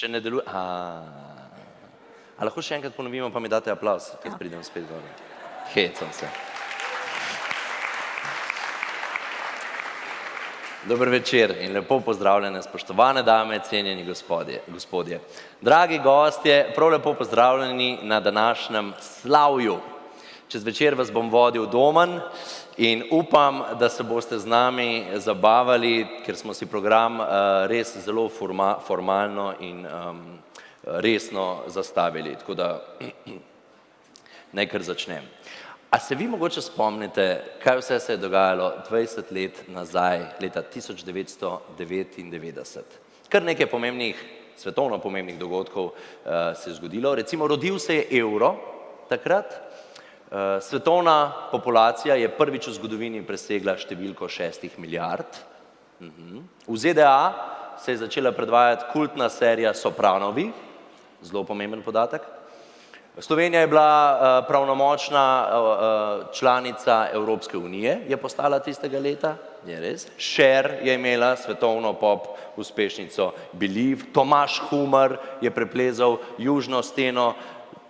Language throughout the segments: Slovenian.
Še ne deluje. A lahko še enkrat ponovimo, pa mi date aplavz, kad pridem spet gor. Hecam se. Dober večer in lepo pozdravljene, spoštovane dame, cenjeni gospodje. Dragi gostje, prav lepo pozdravljeni na današnjem slavju. Čez večer vas bom vodil domen in upam, da se boste z nami zabavali, ker smo si program res zelo formalno in resno zastavili. Tako da naj kar začnem. A se vi mogoče spomnite, kaj vse se je dogajalo 20 let nazaj, leta 1999? Kar nekaj pomembnih, svetovno pomembnih dogodkov se je zgodilo. Recimo, rodil se je evro takrat. Svetovna populacija je prvič v zgodovini presegla številko 6 milijard. V ZDA se je začela predvajati kultna serija Sopranovi, zelo pomemben podatek. Slovenija je bila pravnomočna članica Evropske unije, je postala tistega leta, je res. Cher je imela svetovno pop uspešnico Believe, Tomaž Humar je preplezal južno steno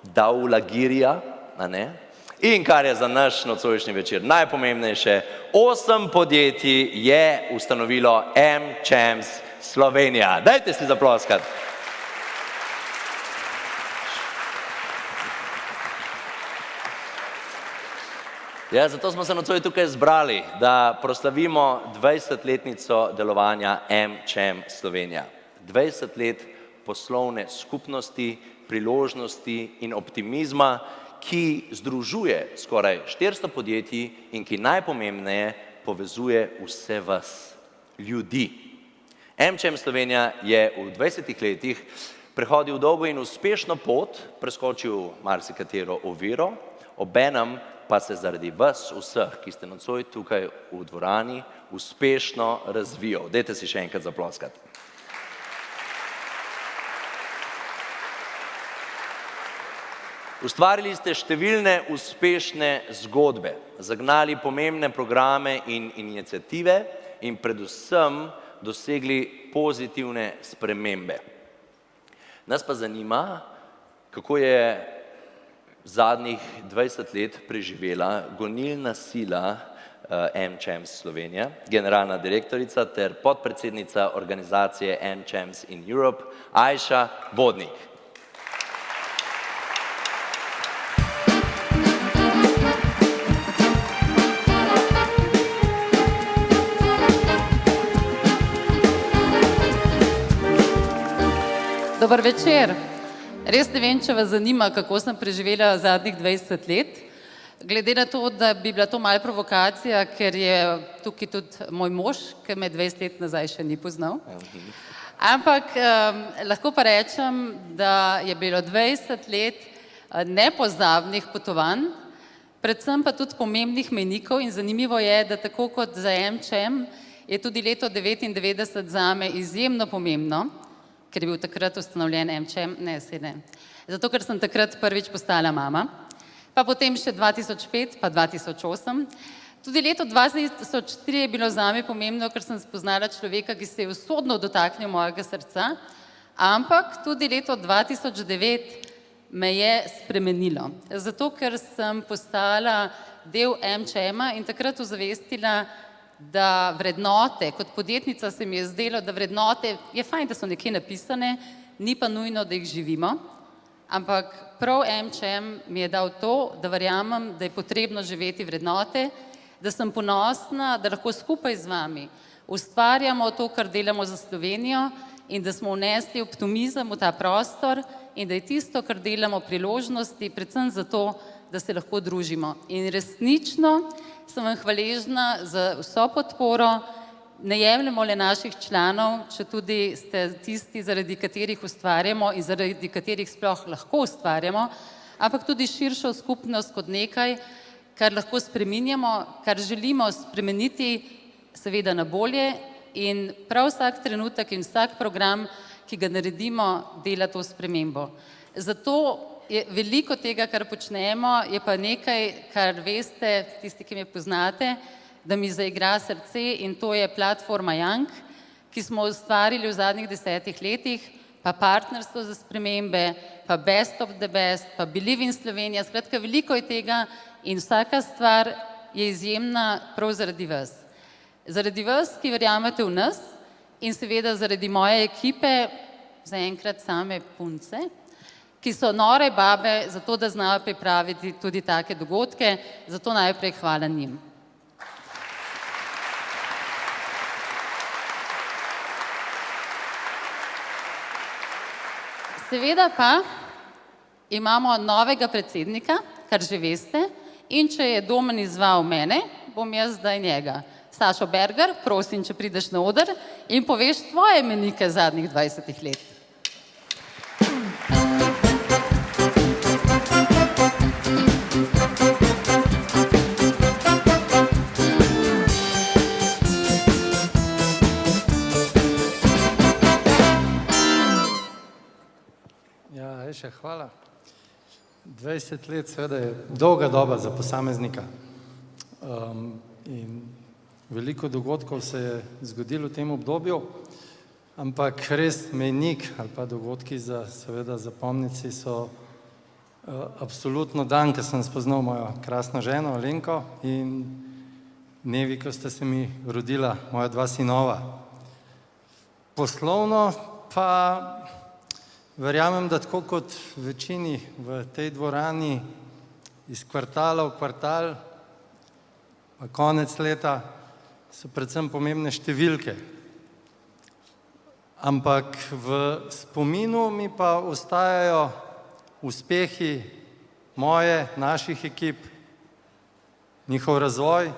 Daulagirija, a ne? In kar je za naš nocojšnji večer najpomembnejše, 8 podjetij je ustanovilo AmChams Slovenija. Dajte si zaploskati. Ja, zato smo se nocoj tukaj zbrali, da proslavimo 20-letnico delovanja AmCham Slovenija. 20 let poslovne skupnosti, priložnosti in optimizma, ki združuje skoraj 400 podjetij in ki najpomembneje povezuje vse vas, ljudi. AmCham Slovenija je v 20 letih prehodil dolgo in uspešno pot, preskočil marsikatero oviro, obenem pa se zaradi vas vseh, ki ste nocoj tukaj v dvorani, uspešno razvijal. Dajte si še enkrat zaploskati. Ustvarili ste številne uspešne zgodbe, zagnali pomembne programe in iniciative in predvsem dosegli pozitivne spremembe. Nas pa zanima, kako je zadnjih 20 let preživela gonilna sila AmChams Slovenija, generalna direktorica ter podpredsednica organizacije AmChams in Europe, Ajša Vodnik. Dober večer. Res ne vem, če vas zanima, kako sem preživela zadnjih 20 let. Glede na to, da bi bila to malo provokacija, ker je tukaj tudi moj mož, ki me 20 let nazaj še ni poznal. Ampak lahko pa rečem, da je bilo 20 let nepozabnih potovanj, predvsem pa tudi pomembnih mejnikov in zanimivo je, da tako kot za AmCham je tudi leto 1999 zame izjemno pomembno, ker je bil takrat ustanovljen AmCham, zato ker sem takrat prvič postala mama, pa potem še 2005, pa 2008. Tudi leto 2003 je bilo zame pomembno, ker sem spoznala človeka, ki se je usodno dotaknil mojega srca, ampak tudi leto 2009 me je spremenilo, zato ker sem postala del AmChama in takrat ozavestila, da vrednote, kot podjetnica se mi je zdelo, da vrednote, je fajn, da so nekje napisane, ni pa nujno, da jih živimo, ampak prav AmCham mi je dal to, da verjamem, da je potrebno živeti vrednote, da sem ponosna, da lahko skupaj z vami ustvarjamo to, kar delamo za Slovenijo in da smo vnesli optimizem v ta prostor in da je tisto, kar delamo priložnosti, predvsem zato, da se lahko družimo. In resnično sem vam hvaležna za vso podporo, ne jemljemo le naših članov, če tudi ste tisti, zaradi katerih ustvarjamo in zaradi katerih sploh lahko ustvarjamo, ampak tudi širšo skupnost kot nekaj, kar lahko spreminjamo, kar želimo spremeniti, seveda na bolje in prav vsak trenutek in vsak program, ki ga naredimo, dela to spremembo. Zato je veliko tega, kar počnemo, je pa nekaj, kar veste, tisti, ki me poznate, da mi zaigra srce in to je platforma Young, ki smo ustvarili v zadnjih 10 letih, pa Partnerstvo za spremembe, pa Best of the Best, pa Believe in Slovenija, skratka veliko je tega in vsaka stvar je izjemna prav zaradi vas. Zaradi vas, ki verjamete v nas in seveda zaradi moje ekipe, zaenkrat same punce, ki so nore babe za to, da znajo pripraviti tudi take dogodke, zato najprej hvala njim. Seveda pa imamo novega predsednika, kar že veste, in če je Domen izval mene, bom jaz zdaj njega. Sašo Berger, prosim, če prideš na oder in poveš tvoje menike zadnjih 20 let. Ja, Ajša, hvala. 20 let seveda je dolga doba za posameznika. In veliko dogodkov se je zgodilo v tem obdobju, ampak res mejnik ali pa dogodki za seveda zapomnici so absolutno dan, ko sem spoznal mojo krasno ženo Alenko in dnevi, ko sta se mi rodila moja dva sinova. Poslovno pa verjamem, da tako kot večini v tej dvorani iz kvartala v kvartal, pa konec leta, so predvsem pomembne številke. Ampak v spominu mi pa ostajajo uspehi moje, naših ekip, njihov razvoj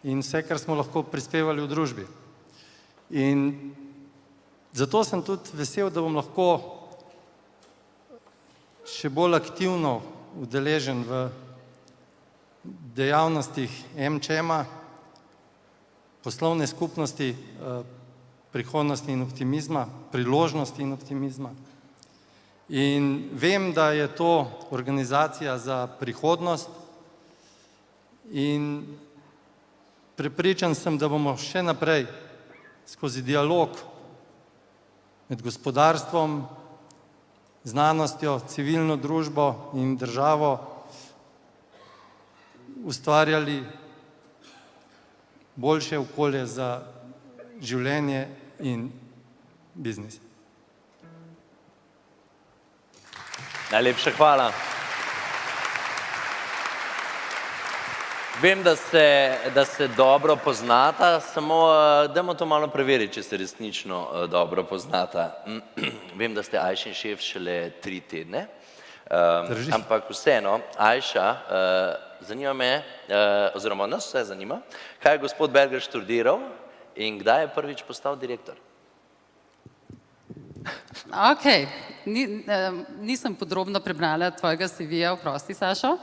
in vse, kar smo lahko prispevali v družbi. In zato sem tudi vesel, da bom lahko še bolj aktivno udeležen v dejavnostih MČM-a, poslovne skupnosti prihodnosti in optimizma, priložnosti in optimizma. In vem, da je to organizacija za prihodnost in prepričan sem, da bomo še naprej skozi dialog med gospodarstvom, znanostjo, civilno družbo in državo ustvarjali boljše okolje za življenje in biznis. Najlepša hvala. Vem, da se dobro poznata, samo dajmo to malo preveriti, če se resnično dobro poznata. Vem, da ste Ajšin šef šele 3 tedne, ampak vseeno, Ajša, zanima me, oziroma nas vse zanima, kaj je gospod Berger študiral in kdaj je prvič postal direktor? Ok, nisem podrobno prebrala tvojega CV-ja, oprosti, Sašo.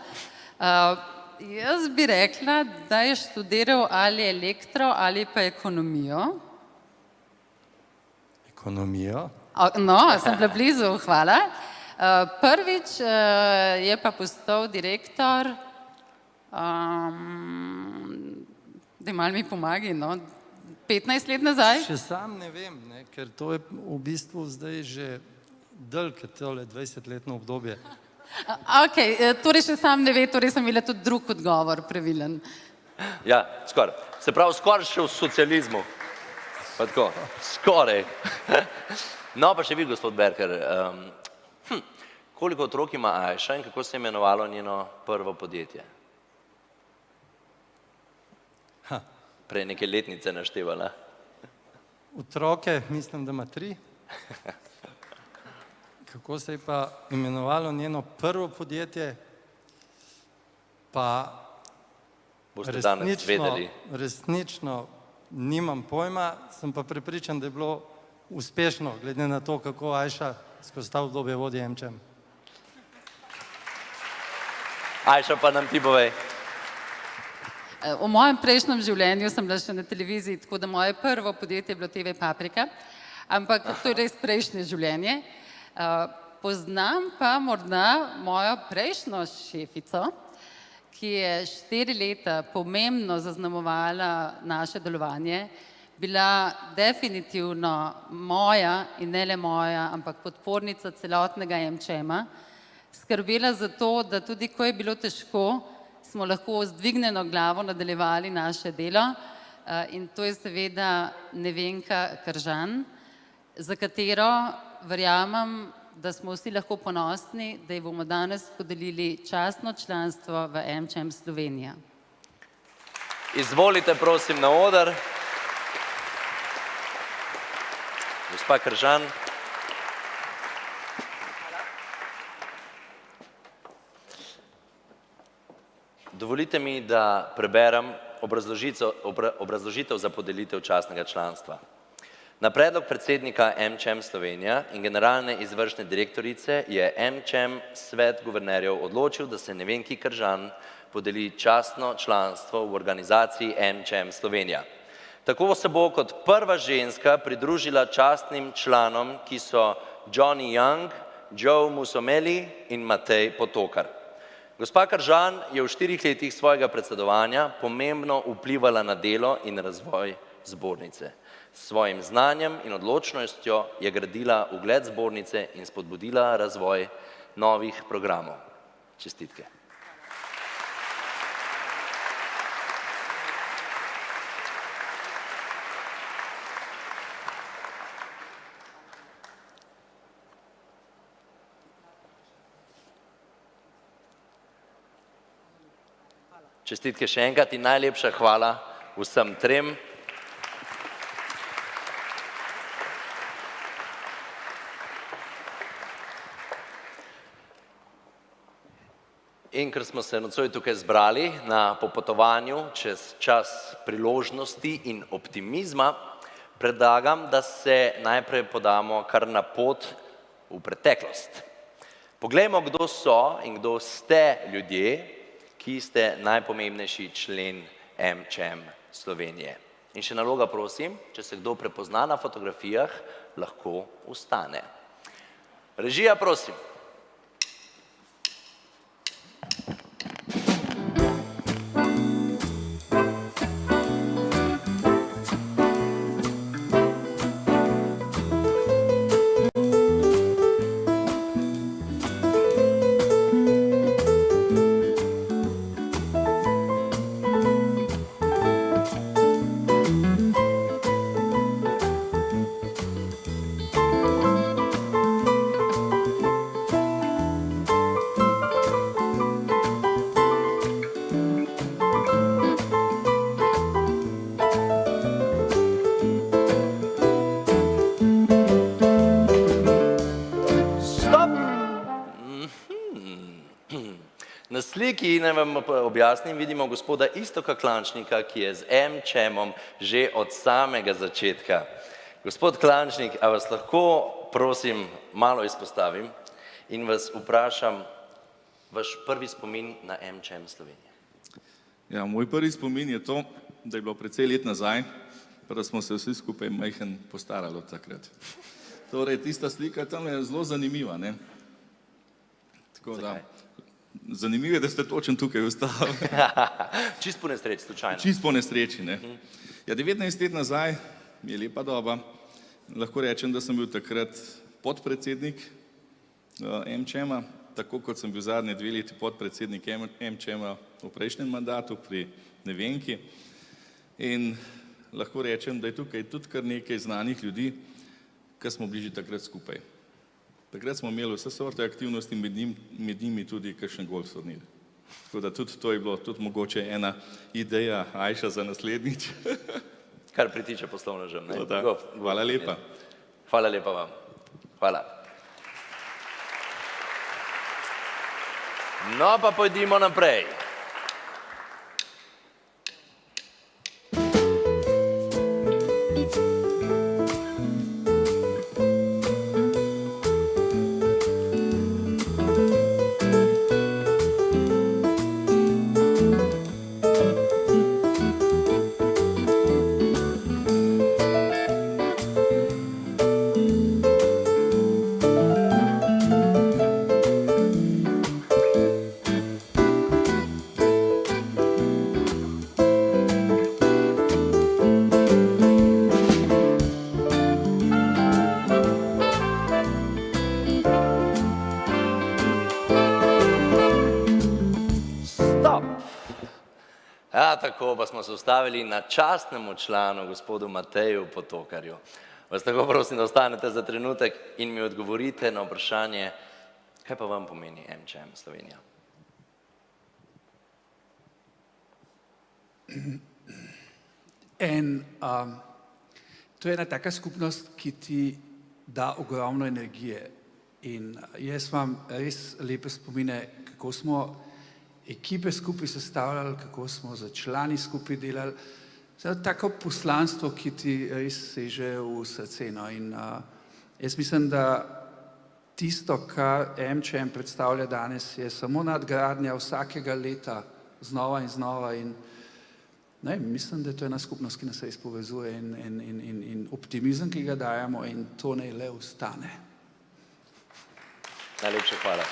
Jaz bi rekla, da je študiral ali elektro ali pa ekonomijo. Ekonomijo? No, sem bila blizu, hvala. Prvič je pa postal direktor, da malo mi pomagi, no, 15 let nazaj. Še sam ne vem, ker to je v bistvu zdaj že dalj tole 20-letno obdobje. Ok, torej še sam ne ve, torej sem imela tudi drug odgovor, pravilen. Ja, skoraj. Se pravi, skoraj še v socializmu. Pa tako, skoraj. No, pa še vi, gospod Berger, koliko otrok ima Ajša in kako se je imenovalo njeno prvo podjetje? Prej neke letnice naštevala. Otroke, mislim, da ima 3. Kako se je pa imenovalo njeno prvo podjetje, pa boste danes vedeli. Resnično nimam pojma, sem pa prepričan, da je bilo uspešno, glede na to, kako Ajša skozi ta obdobje vodi MČM. Ajša, pa nam ti povej. V mojem prejšnjem življenju sem bila še na televiziji, tako da moje prvo podjetje je bilo TV Paprika, ampak to je res prejšnje življenje. Poznam pa morda mojo prejšnjo šefico, ki je 4 leta pomembno zaznamovala naše delovanje, bila definitivno moja in ne le moja, ampak podpornica celotnega MČM-a, skrbela za to, da tudi ko je bilo težko, smo lahko z dvignjeno glavo nadaljevali naše delo in to je seveda Nevenka Kržan, za katero verjamem, da smo vsi lahko ponosni, da ji bomo danes podelili častno članstvo v MČM Slovenija. Izvolite, prosim, na oder. Gospa Kržan. Dovolite mi, da preberem obrazložitev za podelitev častnega članstva. Na predlog predsednika MČM Slovenija in generalne izvršne direktorice je MČM svet guvernerjev odločil, da se Nevenki Kržan podeli častno članstvo v organizaciji MČM Slovenija. Tako se bo kot prva ženska pridružila častnim članom, ki so Johnny Young, Joe Musomeli in Matej Potokar. Gospa Kržan je v 4 letih svojega predsedovanja pomembno vplivala na delo in razvoj zbornice. S svojim znanjem in odločnostjo je gradila ugled zbornice in spodbudila razvoj novih programov. Čestitke. Čestitke še enkrat in najlepša hvala vsem trem. In ker smo se nocoj tukaj zbrali na popotovanju čez čas priložnosti in optimizma, predlagam, da se najprej podamo kar na pot v preteklost. Poglejmo, kdo so in kdo ste ljudje, ki ste najpomembnejši člen MČM Slovenije. In še naloga, prosim, če se kdo prepozna na fotografijah, lahko vstane. Režija, prosim. Na sliki, naj vam objasnim, vidimo gospoda Iztoka Klančnika, ki je z MČM-om že od samega začetka. Gospod Klančnik, a vas lahko, prosim, malo izpostavim in vas vprašam vaš prvi spomin na MČM Slovenije? Ja, moj prvi spomin je to, da je bilo precej let nazaj, pa da smo se vsi skupaj majhen postarali od takrat. Torej, tista slika tam je zelo zanimiva, ne? Tako da, zanimivo je, da ste točno tukaj ostali. Čist po nesreči, slučajno. Čist po nesreči, ne. Ja, 19 let nazaj je lepa doba. Lahko rečem, da sem bil takrat podpredsednik MČM-a, tako kot sem bil zadnje 2 leti podpredsednik MČM-a v prejšnjem mandatu pri Nevenki. In lahko rečem, da je tukaj tudi kar nekaj znanih ljudi, ki smo bili že takrat skupaj. Takrat smo imeli vse sorte aktivnosti, med njimi tudi kakšen golf turnir. Tako da tudi to je bilo tudi mogoče ena ideja Ajša za naslednjič. Kar pritiče poslovnežem, ne? Hvala lepa. Hvala lepa vam. Hvala. No pa pojdimo naprej. Ja, tako pa smo se ustavili na častnemu članu, gospodu Mateju Potokarju. Vas tako prosim, da ostanete za trenutek in mi odgovorite na vprašanje, kaj pa vam pomeni MČM Slovenija? To je ena taka skupnost, ki ti da ogromno energije. In jaz imam res lepe spomine, kako smo ekipe skupaj sestavljali, kako smo za člani skupaj delali. Zdaj, tako poslanstvo, ki ti res seže v srce. No. In jaz mislim, da tisto, kar MČM predstavlja danes, je samo nadgradnja vsakega leta znova in znova. In ne, mislim, da je to ena skupnost, ki nas res povezuje in optimizem, ki ga dajemo, in to naj le ostane. Najlepša hvala.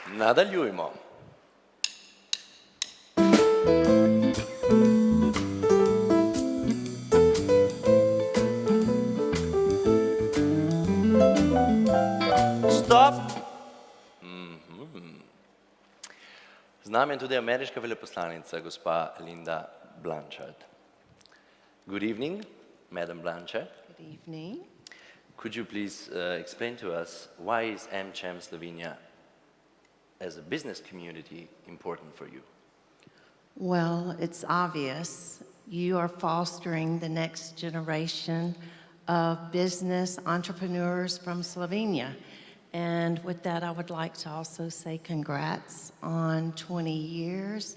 Nadaljujmo. Stop! Z nami je tudi ameriška veleposlanica, gospa Linda Blanchard. Good evening, Madam Blanchard. Good evening. Could you please explain to us why is MČM Slovenia as a business community important for you? Well, it's obvious. You are fostering the next generation of business entrepreneurs from Slovenia. And with that, I would like to also say congrats on 20 years.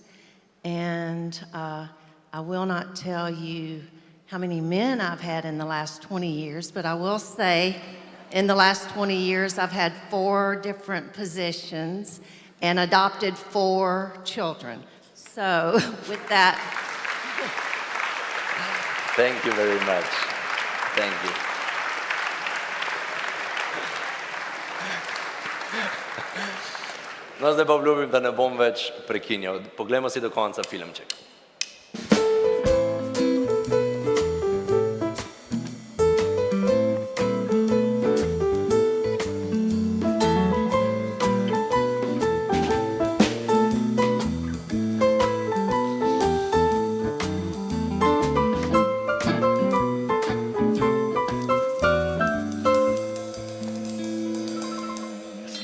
And I will not tell you how many men I've had in the last 20 years, but I will say in the last 20 years, I've had 4 different positions and adopted 4 children. So with that. Thank you very much. Thank you. No, zdaj pa obljubim, da ne bom več prekinjal. Poglejmo si do konca filmček.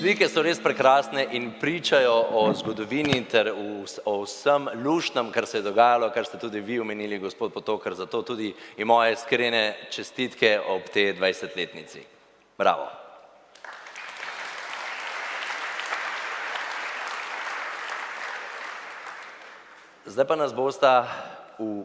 Slike so res prekrasne in pričajo o zgodovini ter o vsem luštnem, kar se je dogajalo, kar ste tudi vi omenili, gospod Potokar, zato tudi in moje iskrene čestitke ob te 20-letnici. Bravo. Zdaj pa nas bosta v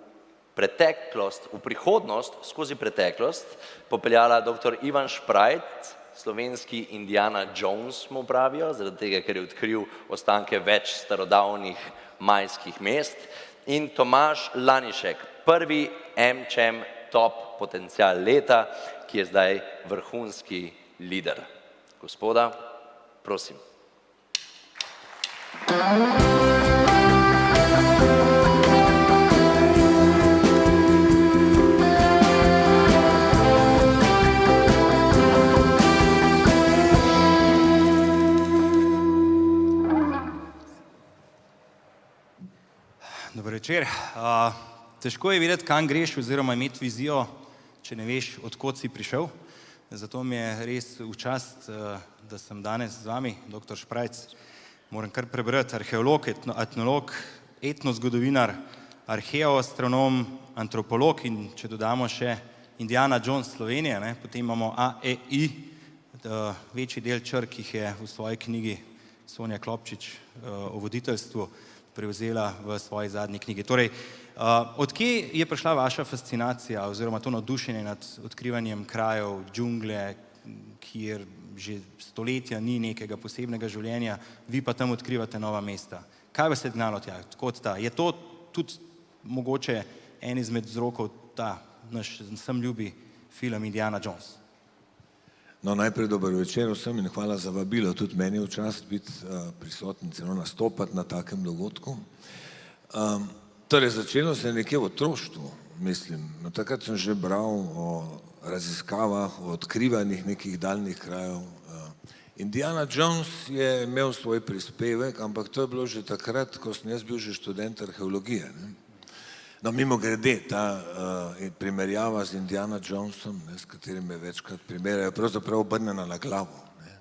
prihodnost, skozi preteklost, popeljala dr. Ivan Šprajc, slovenski Indiana Jones mu pravijo, zaradi tega, ker je odkril ostanke več starodavnih majskih mest, in Tomaž Lanišek, prvi MČM top potencial leta, ki je zdaj vrhunski lider. Gospoda, prosim. Dober večer. Težko je vedeti, kam greš oziroma imeti vizijo, če ne veš, odkot si prišel. Zato mi je res v čast, da sem danes z vami, dr. Šprajc. Moram kar prebrati, arheolog, etnolog, etnozgodovinar, arheoastronom, antropolog in če dodamo še Indiana Jones Slovenije, potem imamo AEI, večji del črk, ki jih je v svoji knjigi Sonja Klopčič o voditeljstvu prevzela v svoji zadnji knjigi. Torej, odkje je prišla vaša fascinacija oziroma to navdušenje nad odkrivanjem krajev, džungle, kjer že stoletja ni nekega posebnega življenja, vi pa tam odkrivate nova mesta? Kaj vas je gnalo tja? Odkot ta? Je to tudi mogoče en izmed vzrokov ta naš vsem ljubi film Indiana Jones? No, najprej dober večer vsem in hvala za vabilo. Tudi meni je v čast biti prisoten, celo nastopati na takem dogodku. Torej, začelo se je nekje v otroštvu, mislim. Takrat sem že bral o raziskavah, o odkrivanjih nekih daljnih krajev Indiana Jones je imel svoj prispevek, ampak to je bilo že takrat, ko sem jaz bil že študent arheologije. Ne? No, mimo grede, ta primerjava z Indiana Jonesom, ne, s katerim me večkrat primerjajo, pravzaprav obrnjena na glavo. Ne.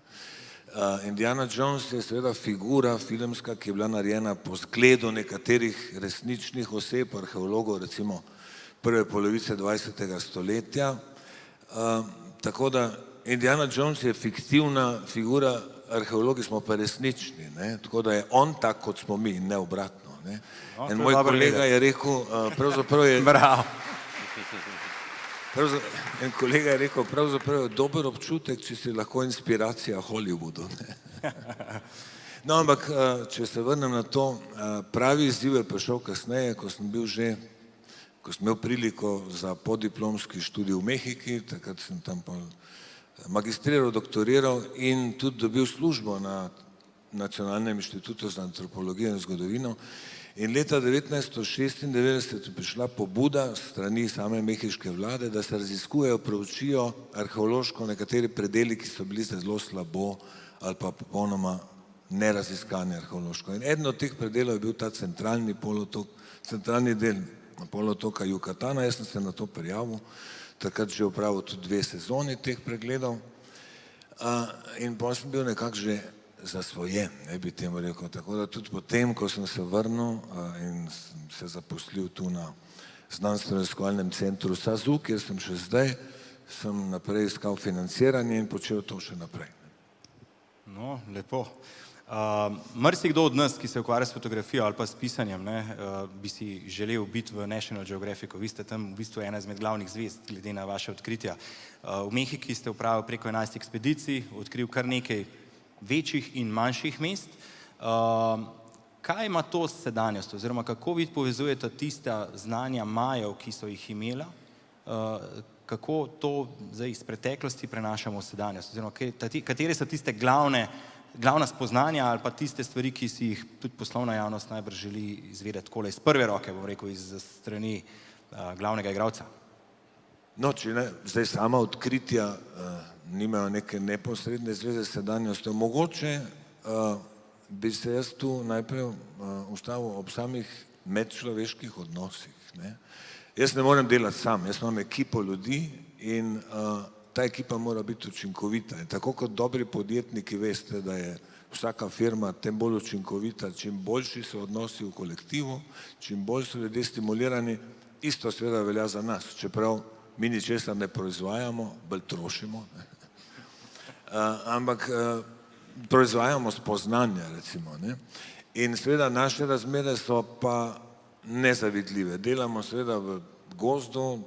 Indiana Jones je seveda figura filmska, ki je bila narejena po zgledu nekaterih resničnih oseb, arheologov, recimo prve polovice 20. stoletja. Tako da Indiana Jones je fiktivna figura, arheologi smo pa resnični, ne. Tako da je on tak, kot smo mi, ne obratno. Ne. En moj kolega je rekel, pravzaprav je... Bravo. En kolega je rekel, pravzaprav je dober občutek, če si lahko inspiracija Hollywoodu. Ne. No, ampak, če se vrnem na to, pravi izziv je prišel kasneje, ko sem imel priliko za podiplomski študij v Mehiki, takrat sem tam magistriral, doktoriral in tudi dobil službo na Nacionalnem inštitutu za antropologijo in zgodovino. In leta 1996 je prišla pobuda strani same mehiške vlade, da se raziskujejo, proučijo arheološko nekateri predeli, ki so bili zelo slabo ali pa popolnoma neraziskani arheološko. In eden od teh predelov je bil ta centralni polotok, centralni del polotoka Jukatana. Jaz sem se na to prijavil, takrat že opravil tudi 2 sezoni teh pregledov. In potem sem bil nekako že zasvojen, ne bi temu rekel. Tako da tudi potem, ko sem se vrnil in se zaposlil tu na znanstveno-raziskovalnem centru SAZU, kjer sem še zdaj, sem naprej iskal financiranje in počel to še naprej. No, lepo. Marsikdo od nas, ki se ukvarja s fotografijo ali pa s pisanjem, ne, bi si želel biti v National Geographicu. Vi ste tam v bistvu ena izmed glavnih zvezd, glede na vaše odkritja. V Mehiki ste opravili preko 11 ekspedicij, odkril kar nekaj večjih in manjših mest. Kaj ima to s sedanjostjo, oziroma kako vi povezujete tista znanja Majev, ki so jih imela, kako to zdaj iz preteklosti prenašamo v sedanjost, oziroma katere so tiste glavna spoznanja ali pa tiste stvari, ki si jih tudi poslovna javnost najbrž želi izvedeti takole iz prve roke, bom rekel, iz strani glavnega igralca? No, če ne, zdaj sama odkritja nimajo neke neposredne zveze s sedanjostjo. Mogoče bi se jaz tu najprej ustavil ob samih medčloveških odnosih. Ne. Jaz ne morem delati sam, jaz imam ekipo ljudi in ta ekipa mora biti učinkovita. In tako kot dobri podjetniki veste, da je vsaka firma tem bolj učinkovita, čim boljši so odnosi v kolektivu, čim bolj so ljudje stimulirani, isto seveda velja za nas, čeprav mi ničesar ne proizvajamo, bolj trošimo. Ampak proizvajamo spoznanja, recimo. Ne? In seveda naše razmere so pa nezavidljive. Delamo seveda v gozdu,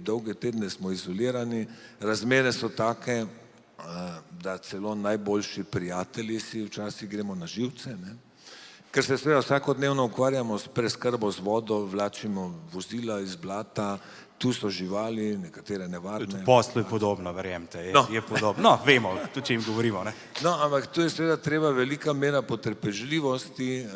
dolge tedne smo izolirani, razmere so take, da celo najboljši prijatelji si včasih gremo na živce, ne? Ker se seveda vsakodnevno ukvarjamo s preskrbo z vodo, vlačimo vozila iz blata, tu so živali, nekatere nevarne. V poslu je podobno, verjemte, je podobno. No, vemo, tudi če jim govorimo, ne? No, ampak tu je seveda treba velika mera potrpežljivosti,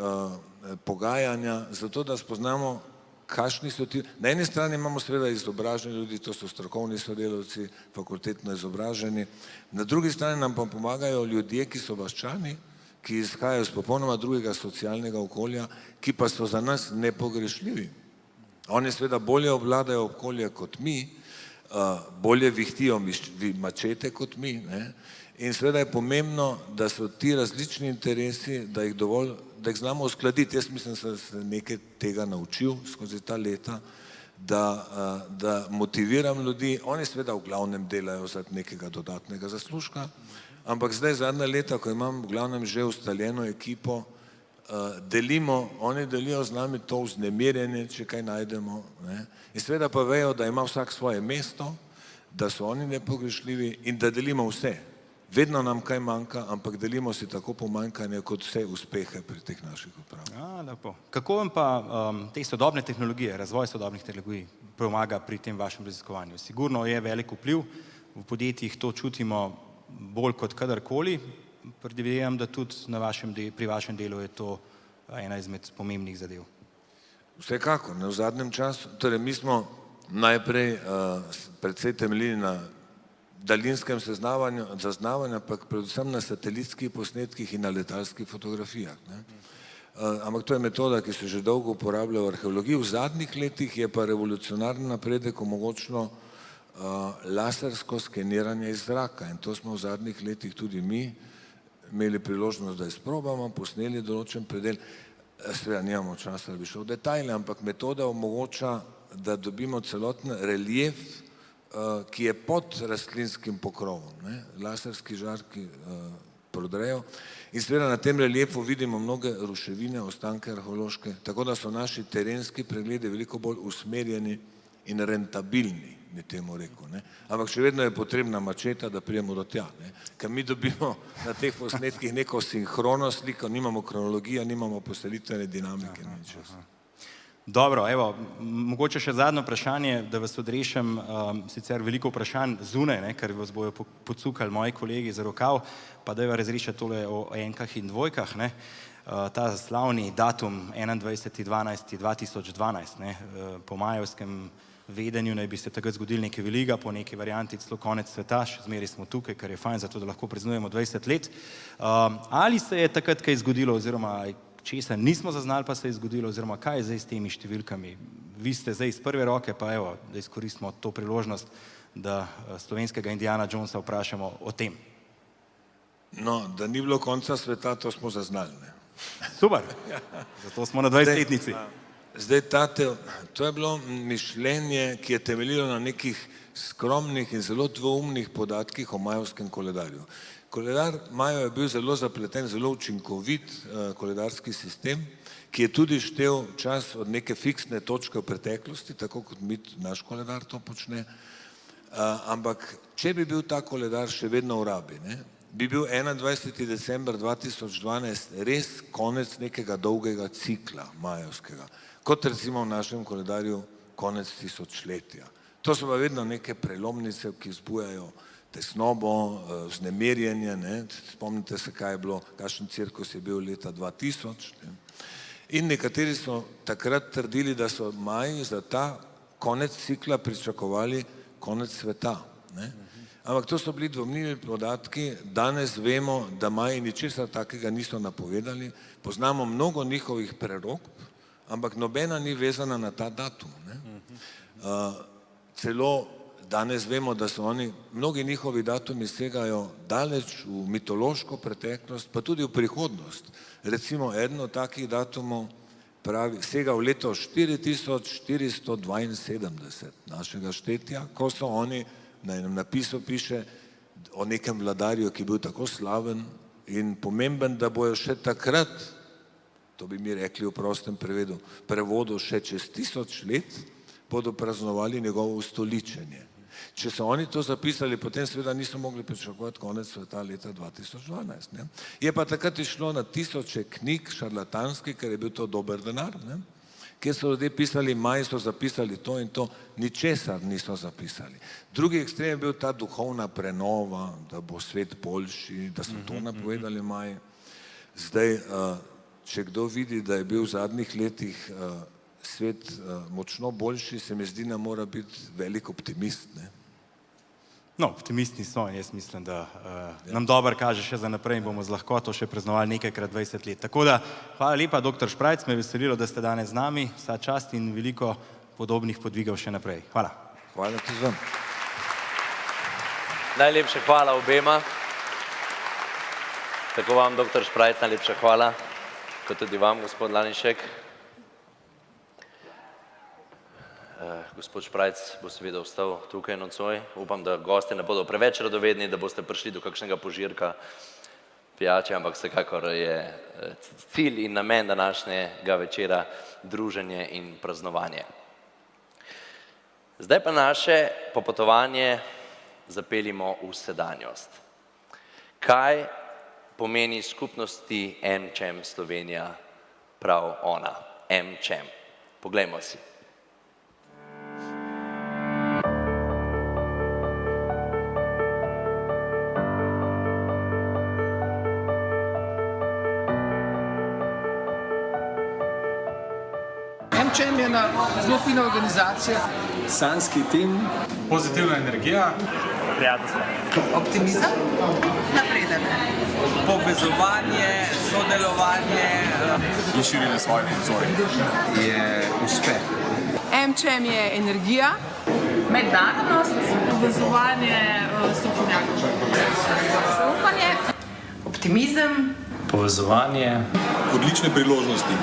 pogajanja, zato da spoznamo, kakšni so ti. Na eni strani imamo seveda izobraženi ljudi, to so strokovni sodelavci, fakultetno izobraženi, na drugi strani nam pa pomagajo ljudje, ki so vaščani, ki izhajajo iz popolnoma drugega socialnega okolja, ki pa so za nas nepogrešljivi. Oni seveda bolje obvladajo okolje kot mi, bolje vihtijo mačete kot mi, ne? In seveda je pomembno, da so ti različni interesi, da jih znamo uskladiti. Jaz mislim, da sem se nekaj tega naučil skozi ta leta, da motiviram ljudi. Oni seveda v glavnem delajo zaradi nekega dodatnega zaslužka, ampak zdaj zadnja leta, ko imam v glavnem že ustaljeno ekipo, oni delijo z nami to vznemirjenje, če kaj najdemo, ne? In seveda pa vejo, da ima vsak svoje mesto, da so oni nepogrešljivi in da delimo vse. Vedno nam kaj manjka, ampak delimo si tako pomanjkanje kot vse uspehe pri teh naših upravah. Lepo. Kako vam pa te sodobne tehnologije, razvoj sodobnih tehnologij pomaga pri tem vašem raziskovanju? Sigurno je velik vpliv, v podjetjih to čutimo bolj kot kadarkoli, predvidevam, da tudi pri vašem delu je to ena izmed pomembnih zadev. Vsekakor, v zadnjem času, torej mi smo najprej precej temeljili na daljinskem zaznavanju, ampak predvsem na satelitskih posnetkih in na letalskih fotografijah. Ne. Ampak to je metoda, ki se že dolgo uporablja v arheologiji. V zadnjih letih je pa revolucionarni napredek omogočilo lasersko skeniranje iz zraka in to smo v zadnjih letih tudi mi imeli priložnost, da izprobamo, posneli določen predel. Seveda nimamo časa, da bi šel v detajle, ampak metoda omogoča, da dobimo celoten relief, ki je pod rastlinskim pokrovom. Ne? Laserski žarki prodrejo in seveda na tem reliefu vidimo mnoge ruševine, ostanke arheološke, tako da so naši terenski pregledi veliko bolj usmerjeni in rentabilni, bi temu rekel. Ne? Ampak še vedno je potrebna mačeta, da prijemo do tja. Ne? Ker mi dobimo na teh posnetkih neko sinhrono sliko, nimamo kronologije, nimamo poselitvene dinamike. Dobro, evo, mogoče še zadnje vprašanje, da vas odrešim, sicer veliko vprašanj zunaj, ne, ker vas bojo pocukali moji kolegi za rokav, pa da je razrešiti tole o enkah in dvojkah, ne. Ta slavni datum 21.12.2012, ne, po majevskem vedenju naj bi se takrat zgodil nekaj velikega, po neki varianti celo konec sveta, še zmeraj smo tukaj, kar je fajn, zato da lahko praznujemo 20 let. Ali se je takrat kaj zgodilo, oziroma česa nismo zaznali, pa se je zgodilo, oziroma kaj je zdaj s temi številkami? Vi ste zdaj iz prve roke, pa evo, da izkoristimo to priložnost, da slovenskega Indiana Jonesa vprašamo o tem. No, da ni bilo konca sveta, to smo zaznali. Ne? Super, zato smo na 20-letnici. Zdaj, to je bilo mišljenje, ki je temeljilo na nekih skromnih in zelo dvoumnih podatkih o majevskem koledarju. Koledar Majev je bil zelo zapleten, zelo učinkovit koledarski sistem, ki je tudi štel čas od neke fiksne točke v preteklosti, tako kot naš koledar to počne. Ampak, če bi bil ta koledar še vedno v rabi, ne, bi bil 21. december 2012 res konec nekega dolgega cikla majevskega, kot recimo v našem koledarju konec tisočletja. To so pa vedno neke prelomnice, ki vzbujajo tesnobo, vznemirjenje, ne? Spomnite se, kaj je bilo, kakšen cirkus je bil leta 2000. Ne? In nekateri so takrat trdili, da so Maji za ta konec cikla pričakovali konec sveta. Ne? Ampak to so bili dvomljivi podatki, danes vemo, da Maji ničesar takega niso napovedali, poznamo mnogo njihovih prerokb, ampak nobena ni vezana na ta datum. Ne? Celo danes vemo, da so oni, mnogi njihovi datumi segajo daleč v mitološko preteklost, pa tudi v prihodnost. Recimo, eden od takih datumov sega v leto 4472 našega štetja, ko so oni, na enem napisu piše o nekem vladarju, ki je bil tako slaven in pomemben, da bojo še takrat, to bi mi rekli v prostem prevodu, še čez 1000 let bodo praznovali njegovo ustoličenje. Če so oni to zapisali, potem seveda niso mogli pričakovati konec sveta leta 2012. Ne? Je pa takrat išlo na tisoče knjig šarlatanskih, ker je bil to dober denar, ne? Kjer so ljudje pisali, Maji so zapisali to in to, ničesar niso zapisali. Drugi ekstrem je bil ta duhovna prenova, da bo svet boljši, da so to napovedali Maji. Zdaj, če kdo vidi, da je bil v zadnjih letih svet močno boljši, se mi zdi, da mora biti velik optimist. Ne? No, optimisti so in jaz mislim, da nam dobro kaže še za naprej in bomo z lahkoto še praznovali nekajkrat 20 let. Tako da, hvala lepa, dr. Šprajc, me je veselilo, da ste danes z nami, vsa čast in veliko podobnih podvigov še naprej. Hvala. Hvala tudi vam. Najlepša hvala obema. Tako vam, dr. Šprajc, najlepša hvala, kot tudi vam, gospod Lanišek. Gospod Šprajc bo seveda ostal tukaj nocoj. Upam, da gosti ne bodo preveč radovedni, da boste prišli do kakšnega požirka pijače, ampak vsekakor je cilj in namen današnjega večera druženje in praznovanje. Zdaj pa naše popotovanje zapeljimo v sedanjost. Kaj pomeni skupnosti AmCham Slovenija prav ona, AmCham? Poglejmo si. AmCham je ena zelo fina organizacija. Sanski tim. Pozitivna energija. prijateljstva. Optimizem, napredek, povezovanje, sodelovanje In širjenje svojih obzorij. je uspeh. MČM je energija, Mednarodnost, povezovanje strokovnjakov. Zaupanje, optimizem, Povezovanje, Odlične priložnosti.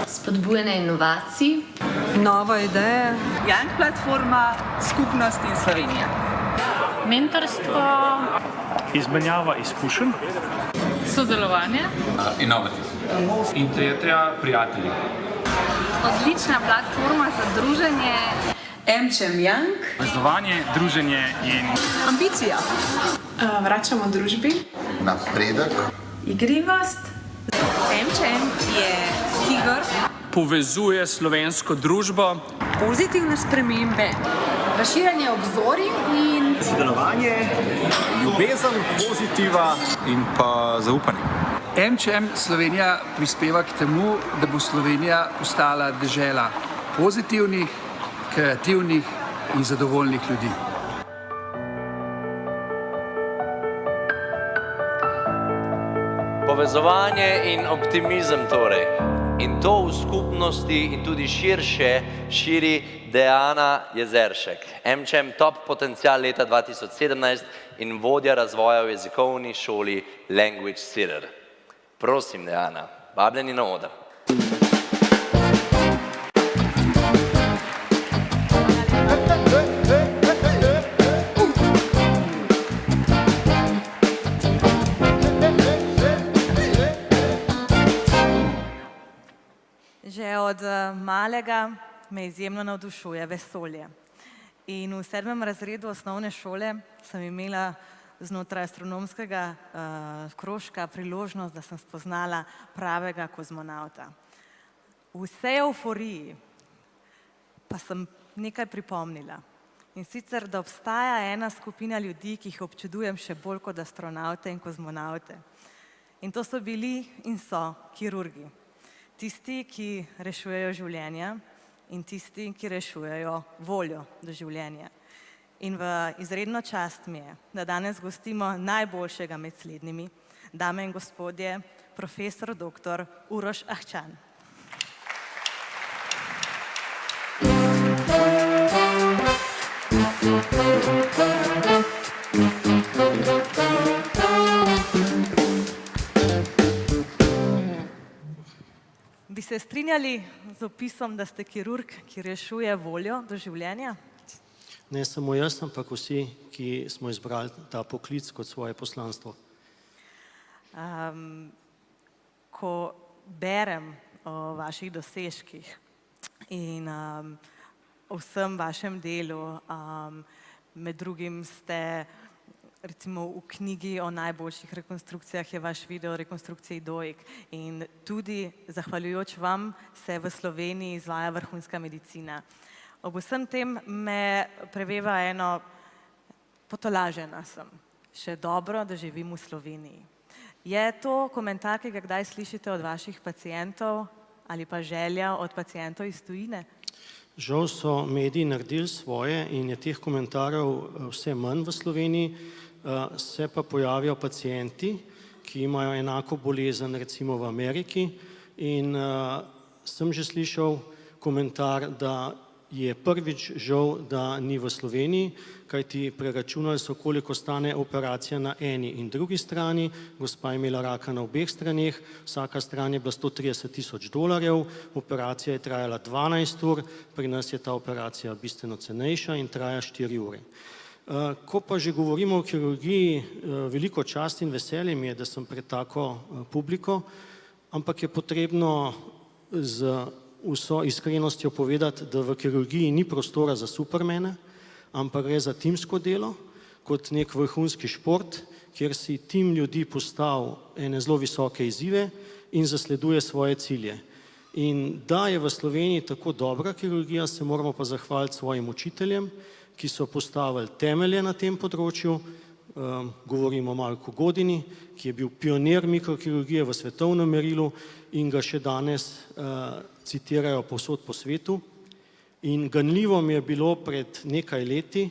Spodbujanje inovacij, nova ideja, Young platforma, skupnost in Slovenija. mentorstvo, izmenjava izkušenj, sodelovanje, Inovativ. in tretja prijatelji. odlična platforma za druženje, MČM Young, Povezovanje, druženje in ambicija, vračamo družbi, Napredek. igrivost. MČM je tiger, povezuje slovensko družbo. pozitivne spremembe, razširjanje obzorij in Sodelovanje, ljubezen, pozitiva In pa zaupanje. MČM Slovenija prispeva k temu, da bo Slovenija postala dežela pozitivnih, kreativnih in zadovoljnih ljudi. Povezovanje in optimizem torej. In to v skupnosti in tudi širše širi Deana Jezeršek, MČM Top Potencial leta 2017 in vodja razvoja v jezikovni šoli Language Seeder. Prosim, Deana, vabljeni na oder. že od malega me izjemno navdušuje vesolje. In v 7. razredu osnovne šole sem imela znotraj astronomskega krožka priložnost, da sem spoznala pravega kozmonavta. V vsej evforiji pa sem nekaj pripomnila. In sicer, da obstaja ena skupina ljudi, ki jih občudujem še bolj kot astronavte in kozmonavte. In to so bili in so kirurgi. Tisti, ki rešujejo življenja in tisti, ki rešujejo voljo do življenja. In v izredno čast mi je, da danes gostimo najboljšega med slednjimi, dame in gospodje, profesor dr. Uroš Ahčan. Bi se strinjali z opisom, da ste kirurg, ki rešuje voljo do življenja? Ne samo jaz, ampak vsi, ki smo izbrali ta poklic kot svoje poslanstvo. Ko berem o vaših dosežkih in o vsem vašem delu, med drugim ste recimo v knjigi o najboljših rekonstrukcijah je vaš video o rekonstrukciji dojk in tudi zahvaljujoč vam se v Sloveniji izvaja vrhunska medicina. Ob vsem tem me preveva eno, potolažena sem, še dobro, da živim v Sloveniji. Je to komentar, ki ga kdaj slišite od vaših pacientov ali pa želja od pacientov iz tujine? Žal so mediji naredili svoje in je teh komentarjev vse manj v Sloveniji, se pa pojavijo pacienti, ki imajo enako bolezen recimo v Ameriki in sem že slišal komentar, da je prvič žal, da ni v Sloveniji, kajti preračunali so, koliko stane operacija na eni in drugi strani, gospa je imela raka na obeh straneh, vsaka stran je bila $130,000, operacija je trajala 12 ur, pri nas je ta operacija bistveno cenejša in traja 4 ure. Ko pa že govorimo o kirurgiji, veliko čast in veselje mi je, da sem pred tako publiko, ampak je potrebno z vso iskrenostjo povedati, da v kirurgiji ni prostora za supermene, ampak gre za timsko delo, kot nek vrhunski šport, kjer si tim ljudi postavi ene zelo visoke izzive in zasleduje svoje cilje. In da je v Sloveniji tako dobra kirurgija, se moramo pa zahvaliti svojim učiteljem, ki so postavili temelje na tem področju. Govorimo o Marku Godini, ki je bil pionir mikrokirurgije v svetovnem merilu in ga še danes citirajo povsod po svetu. In ganljivo mi je bilo pred nekaj leti,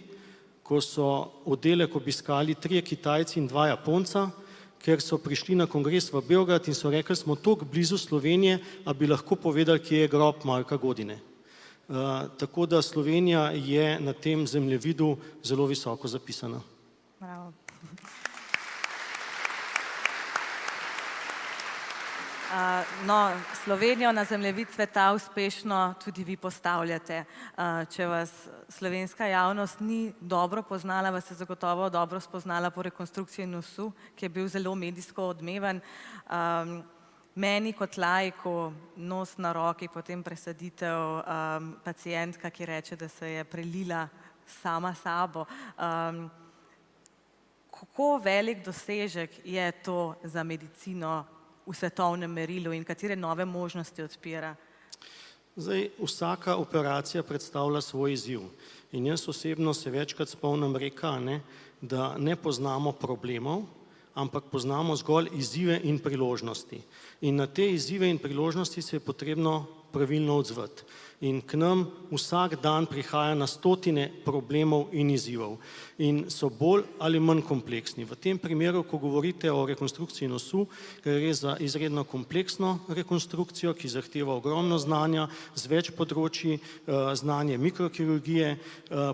ko so oddelek obiskali 3 Kitajci in 2 Japonca, ker so prišli na kongres v Beograd in so rekli, smo toliko blizu Slovenije, a bi lahko povedali, kje je grob Marka Godine. Tako da Slovenija je na tem zemljevidu zelo visoko zapisana. Bravo. No, Slovenijo na zemljevid sveta uspešno tudi vi postavljate. Če vas slovenska javnost ni dobro poznala, vas je zagotovo dobro spoznala po rekonstrukciji nosu, ki je bil zelo medijsko odmeven. Meni kot laiku nos na roki, potem presaditev, pacientka, ki reče, da se je prelila sama sabo. Kako velik dosežek je to za medicino v svetovnem merilu in katere nove možnosti odpira? Zdaj, vsaka operacija predstavlja svoj izziv. In jaz osebno se večkrat spomnim reka, da ne poznamo problemov, ampak poznamo zgolj izzive in priložnosti. In na te izzive in priložnosti se je potrebno pravilno odzvati. In k nam vsak dan prihaja na stotine problemov in izzivov. In so bolj ali manj kompleksni. V tem primeru, ko govorite o rekonstrukciji nosu, gre za izredno kompleksno rekonstrukcijo, ki zahteva ogromno znanja z več področji, znanje mikrokirurgije,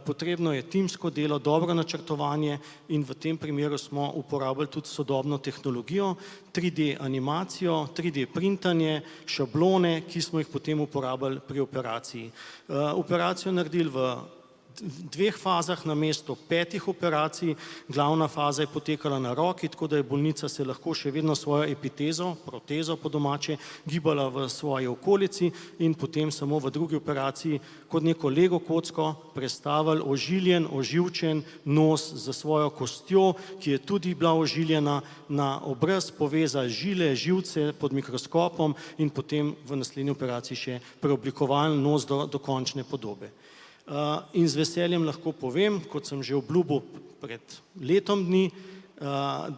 potrebno je timsko delo, dobro načrtovanje in v tem primeru smo uporabili tudi sodobno tehnologijo, 3D animacijo, 3D printanje, šablone, ki smo jih potem uporabili pri operaciji. Operacijo naredili v 2 fazah namesto 5 operacij. Glavna faza je potekala na roki, tako da je bolnica se lahko še vedno svojo epitezo, protezo po domače, gibala v svoji okolici in potem samo v drugi operaciji kot neko lego kocko prestavili ožiljen, oživčen nos za svojo kostjo, ki je tudi bila ožiljena na obraz, povezali žile, živce pod mikroskopom in potem v naslednji operaciji še preoblikovali nos do končne podobe. In z veseljem lahko povem, kot sem že obljubil pred letom dni,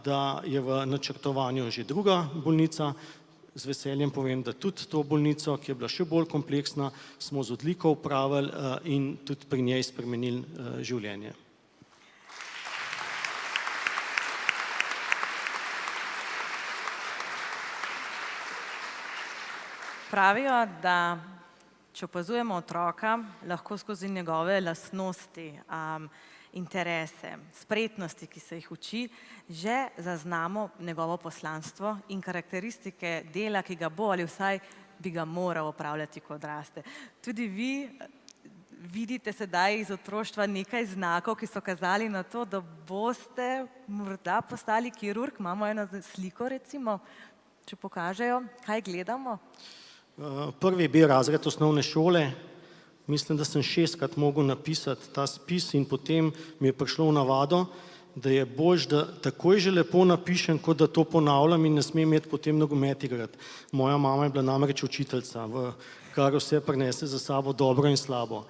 da je v načrtovanju že druga bolnica. Z veseljem povem, da tudi to bolnico, ki je bila še bolj kompleksna, smo z odliko upravili in tudi pri njej spremenili življenje. Pravijo, da če opazujemo otroka, lahko skozi njegove lastnosti, interese, spretnosti, ki se jih uči, že zaznamo njegovo poslanstvo in karakteristike dela, ki ga bo ali vsaj bi ga moral opravljati, ko odraste. Tudi vi vidite sedaj iz otroštva nekaj znakov, ki so kazali na to, da boste morda postali kirurg. Imamo eno sliko, recimo, če pokažejo, kaj gledamo. Prvi B razred osnovne šole, mislim, da sem 6-krat mogel napisati ta spis in potem mi je prišlo v navado, da je boljš, da takoj že lepo napišem, kot da to ponavljam in ne smem imeti potem nogomet igrati. Moja mama je bila namreč učiteljica, kar vse prinese za sabo dobro in slabo.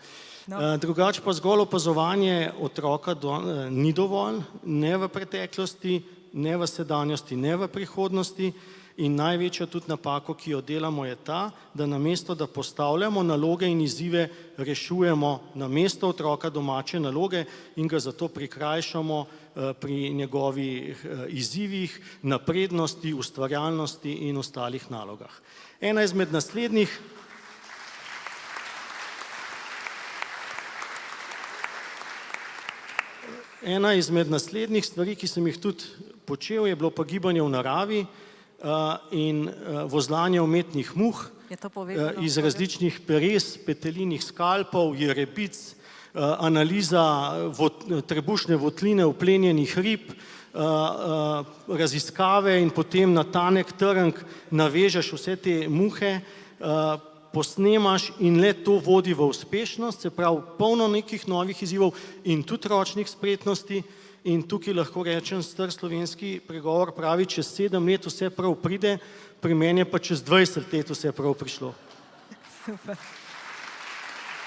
Drugače pa zgolj opazovanje otroka ni dovolj, ne v preteklosti, ne v sedanjosti, ne v prihodnosti. In največja tudi napako, ki jo delamo, je ta, da namesto, da postavljamo naloge in izzive, rešujemo namesto otroka domače naloge in ga zato prikrajšamo pri njegovih izzivih, naprednosti, ustvarjalnosti in ostalih nalogah. Ena izmed naslednjih stvari, ki sem jih tudi počel, je bilo pa gibanje v naravi in vozlanje umetnih muh iz različnih peres, petelinih skalpov, jerebic, analiza trebušne votline uplenjenih rib, raziskave in potem na tanek trnk navežeš vse te muhe, posnemaš in le to vodi v uspešnost, se pravi polno nekih novih izzivov in tudi ročnih spretnosti. In tukaj lahko rečem, star slovenski pregovor pravi, čez 7 let vse prav pride, pri meni je pa čez 20 let vse prav prišlo. Super.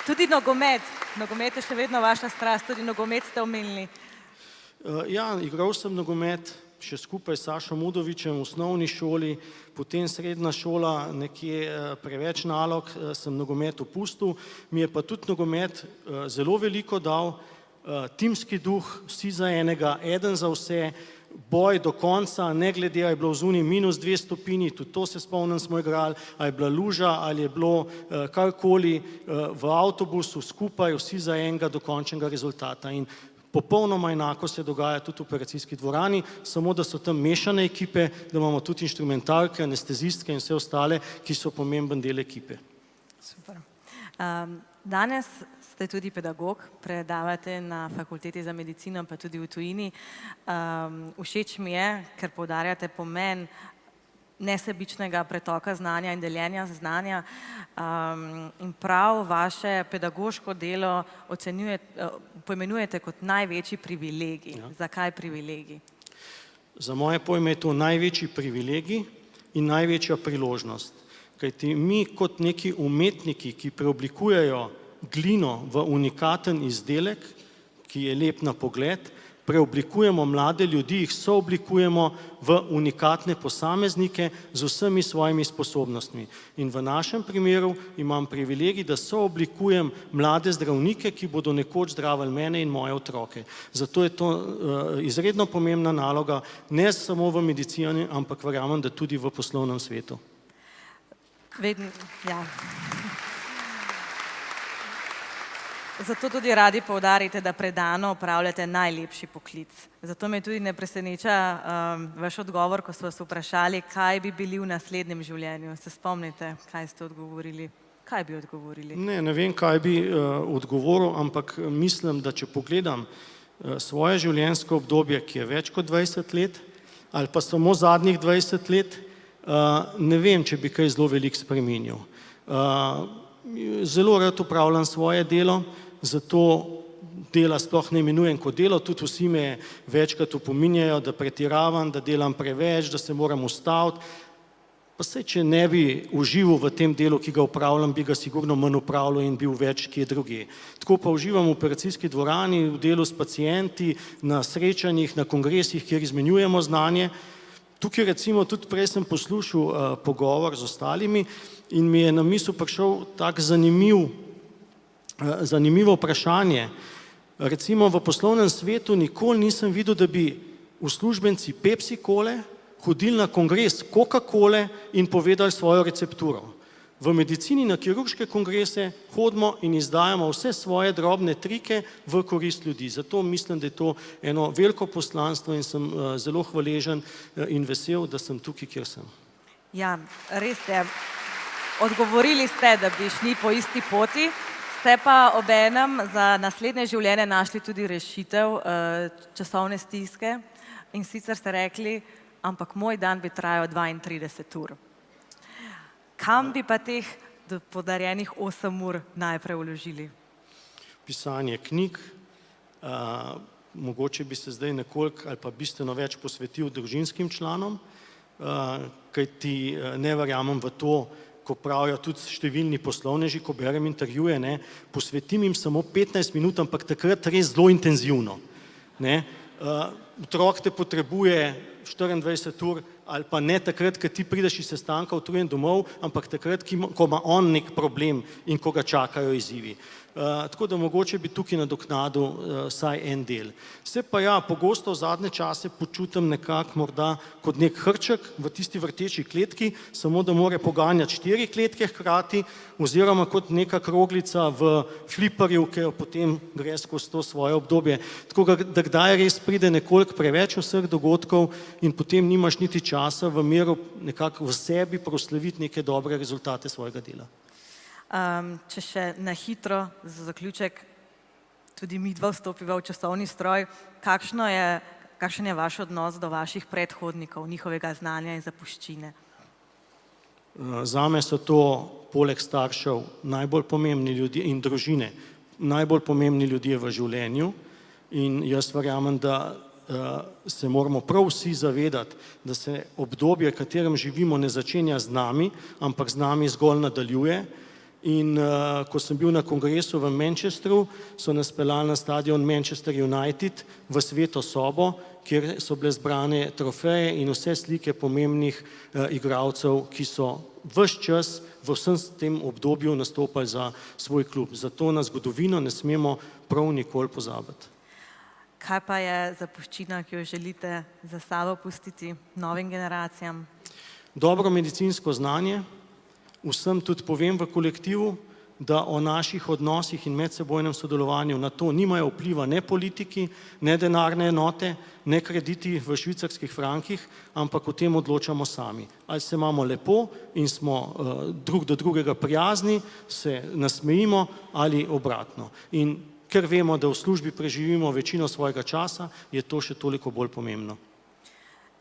Tudi nogomet. Nogomet je še vedno vaša strast, tudi nogomet ste omenili. Ja, igral sem nogomet še skupaj s Sašom Udovičem v osnovni šoli, potem srednja šola, nekje preveč nalog, sem nogomet opustil. Mi je pa tudi nogomet zelo veliko dal. timski duh, vsi za enega, eden za vse, boj do konca, ne glede, a je bilo v zuniji -2 stopinji, tudi to se spomnim, smo igrali, a je bila luža, ali je bilo karkoli, v avtobusu skupaj, vsi za enega do končnega rezultata. In popolnoma enako se dogaja tudi v operacijski dvorani, samo da so tam mešane ekipe, da imamo tudi inštrumentalke, anestezistke in vse ostale, ki so pomemben del ekipe. Super. Danes ste tudi pedagog, predavate na Fakulteti za medicino, pa tudi v tujini. Všeč mi je, ker poudarjate pomen nesebičnega pretoka znanja in deljenja znanja in prav vaše pedagoško delo poimenujete kot največji privilegij. Zakaj privilegij? Za moje pojme je to največji privilegij in največja priložnost. Kajti mi kot neki umetniki, ki preoblikujejo glino v unikaten izdelek, ki je lep na pogled, preoblikujemo mlade ljudi, jih sooblikujemo v unikatne posameznike z vsemi svojimi sposobnostmi. In v našem primeru imam privilegij, da sooblikujem mlade zdravnike, ki bodo nekoč zdravili mene in moje otroke. Zato je to izredno pomembna naloga, ne samo v medicini, ampak verjamem, da tudi v poslovnem svetu. Zato tudi radi poudarite, da predano opravljate najlepši poklic. Zato me tudi ne preseneča vaš odgovor, ko so vas vprašali, kaj bi bili v naslednjem življenju. Se spomnite, kaj ste odgovorili? Kaj bi odgovorili? Ne vem, kaj bi odgovoril, ampak mislim, da če pogledam svoje življenjsko obdobje, ki je več kot 20 let, ali pa samo zadnjih 20 let, ne vem, če bi kaj zelo veliko spremenil. Zelo rad opravljam svoje delo, zato dela sploh ne imenujem kot delo, tudi vsi me večkrat opominjajo, da pretiravam, da delam preveč, da se moram ustaviti. Pa saj, če ne bi užival v tem delu, ki ga upravljam, bi ga sigurno manj upravljal in bil več kje drugje. Tako pa uživam v operacijski dvorani, v delu s pacienti, na srečanjih, na kongresih, kjer izmenjujemo znanje. Tukaj recimo tudi prej sem poslušal pogovor z ostalimi in mi je na misel prišel tak zanimivo vprašanje. Recimo v poslovnem svetu nikoli nisem videl, da bi uslužbenci Pepsi Cole hodili na kongres Coca-Cole in povedali svojo recepturo. V medicini na kirurške kongrese hodimo in izdajamo vse svoje drobne trike v korist ljudi. Zato mislim, da je to eno veliko poslanstvo in sem zelo hvaležen in vesel, da sem tukaj, kjer sem. Ja, res je. Odgovorili ste, da bi šli po isti poti, ste pa obenem za naslednje življenje našli tudi rešitev časovne stiske in sicer ste rekli, ampak moj dan bi trajal 32 ur. Kam bi pa teh podarjenih 8 ur najprej vložili? Pisanje knjig, mogoče bi se zdaj nekoliko ali pa bistveno več posvetil družinskim članom, kajti ne verjamem v to, ko pravijo tudi številni poslovneži, ko berem intervjuje, posvetim jim samo 15 minut, ampak takrat res zelo intenzivno. Otrok te potrebuje 24 ur ali pa ne takrat, ko ti prideš iz sestanka utrujen domov, ampak takrat, ko ima on nek problem in ko ga čakajo izzivi. Tako da mogoče bi tukaj nadoknadil vsaj en del. Se pa ja, pogosto v zadnje čase počutim nekako morda kot nek hrček v tisti vrteči kletki, samo da mora poganjati 4 kletke hkrati, oziroma kot neka kroglica v fliperju, ki jo potem gre skozi to svoje obdobje. Tako da kdaj res pride nekoliko preveč vseh dogodkov in potem nimaš niti časa v miru nekako v sebi proslaviti neke dobre rezultate svojega dela. Če še na hitro za zaključek, tudi mi dva vstopiva v časovni stroj, kakšen je vaš odnos do vaših predhodnikov, njihovega znanja in zapuščine? Zame so to poleg staršev najbolj pomembni ljudje in družine, najbolj pomembni ljudje v življenju in jaz verjamem, da se moramo prav vsi zavedati, da se obdobje, v katerem živimo, ne začenja z nami, ampak z nami zgolj nadaljuje. In ko sem bil na kongresu v Manchesteru, so nas peljali na stadion Manchester United v sveto sobo, kjer so bile zbrane trofeje in vse slike pomembnih igralcev, ki so ves čas v vsem tem obdobju nastopali za svoj klub. Zato na zgodovino ne smemo prav nikoli pozabiti. kaj pa je zapuščina, ki jo želite za sabo pustiti novim generacijam? Dobro medicinsko znanje, vsem tudi povem v kolektivu, da o naših odnosih in medsebojnem sodelovanju na to nimajo vpliva ne politiki, ne denarne enote, ne krediti v švicarskih frankih, ampak o tem odločamo sami. Ali se imamo lepo in smo drug do drugega prijazni, se nasmejimo ali obratno. In ker vemo, da v službi preživimo večino svojega časa, je to še toliko bolj pomembno.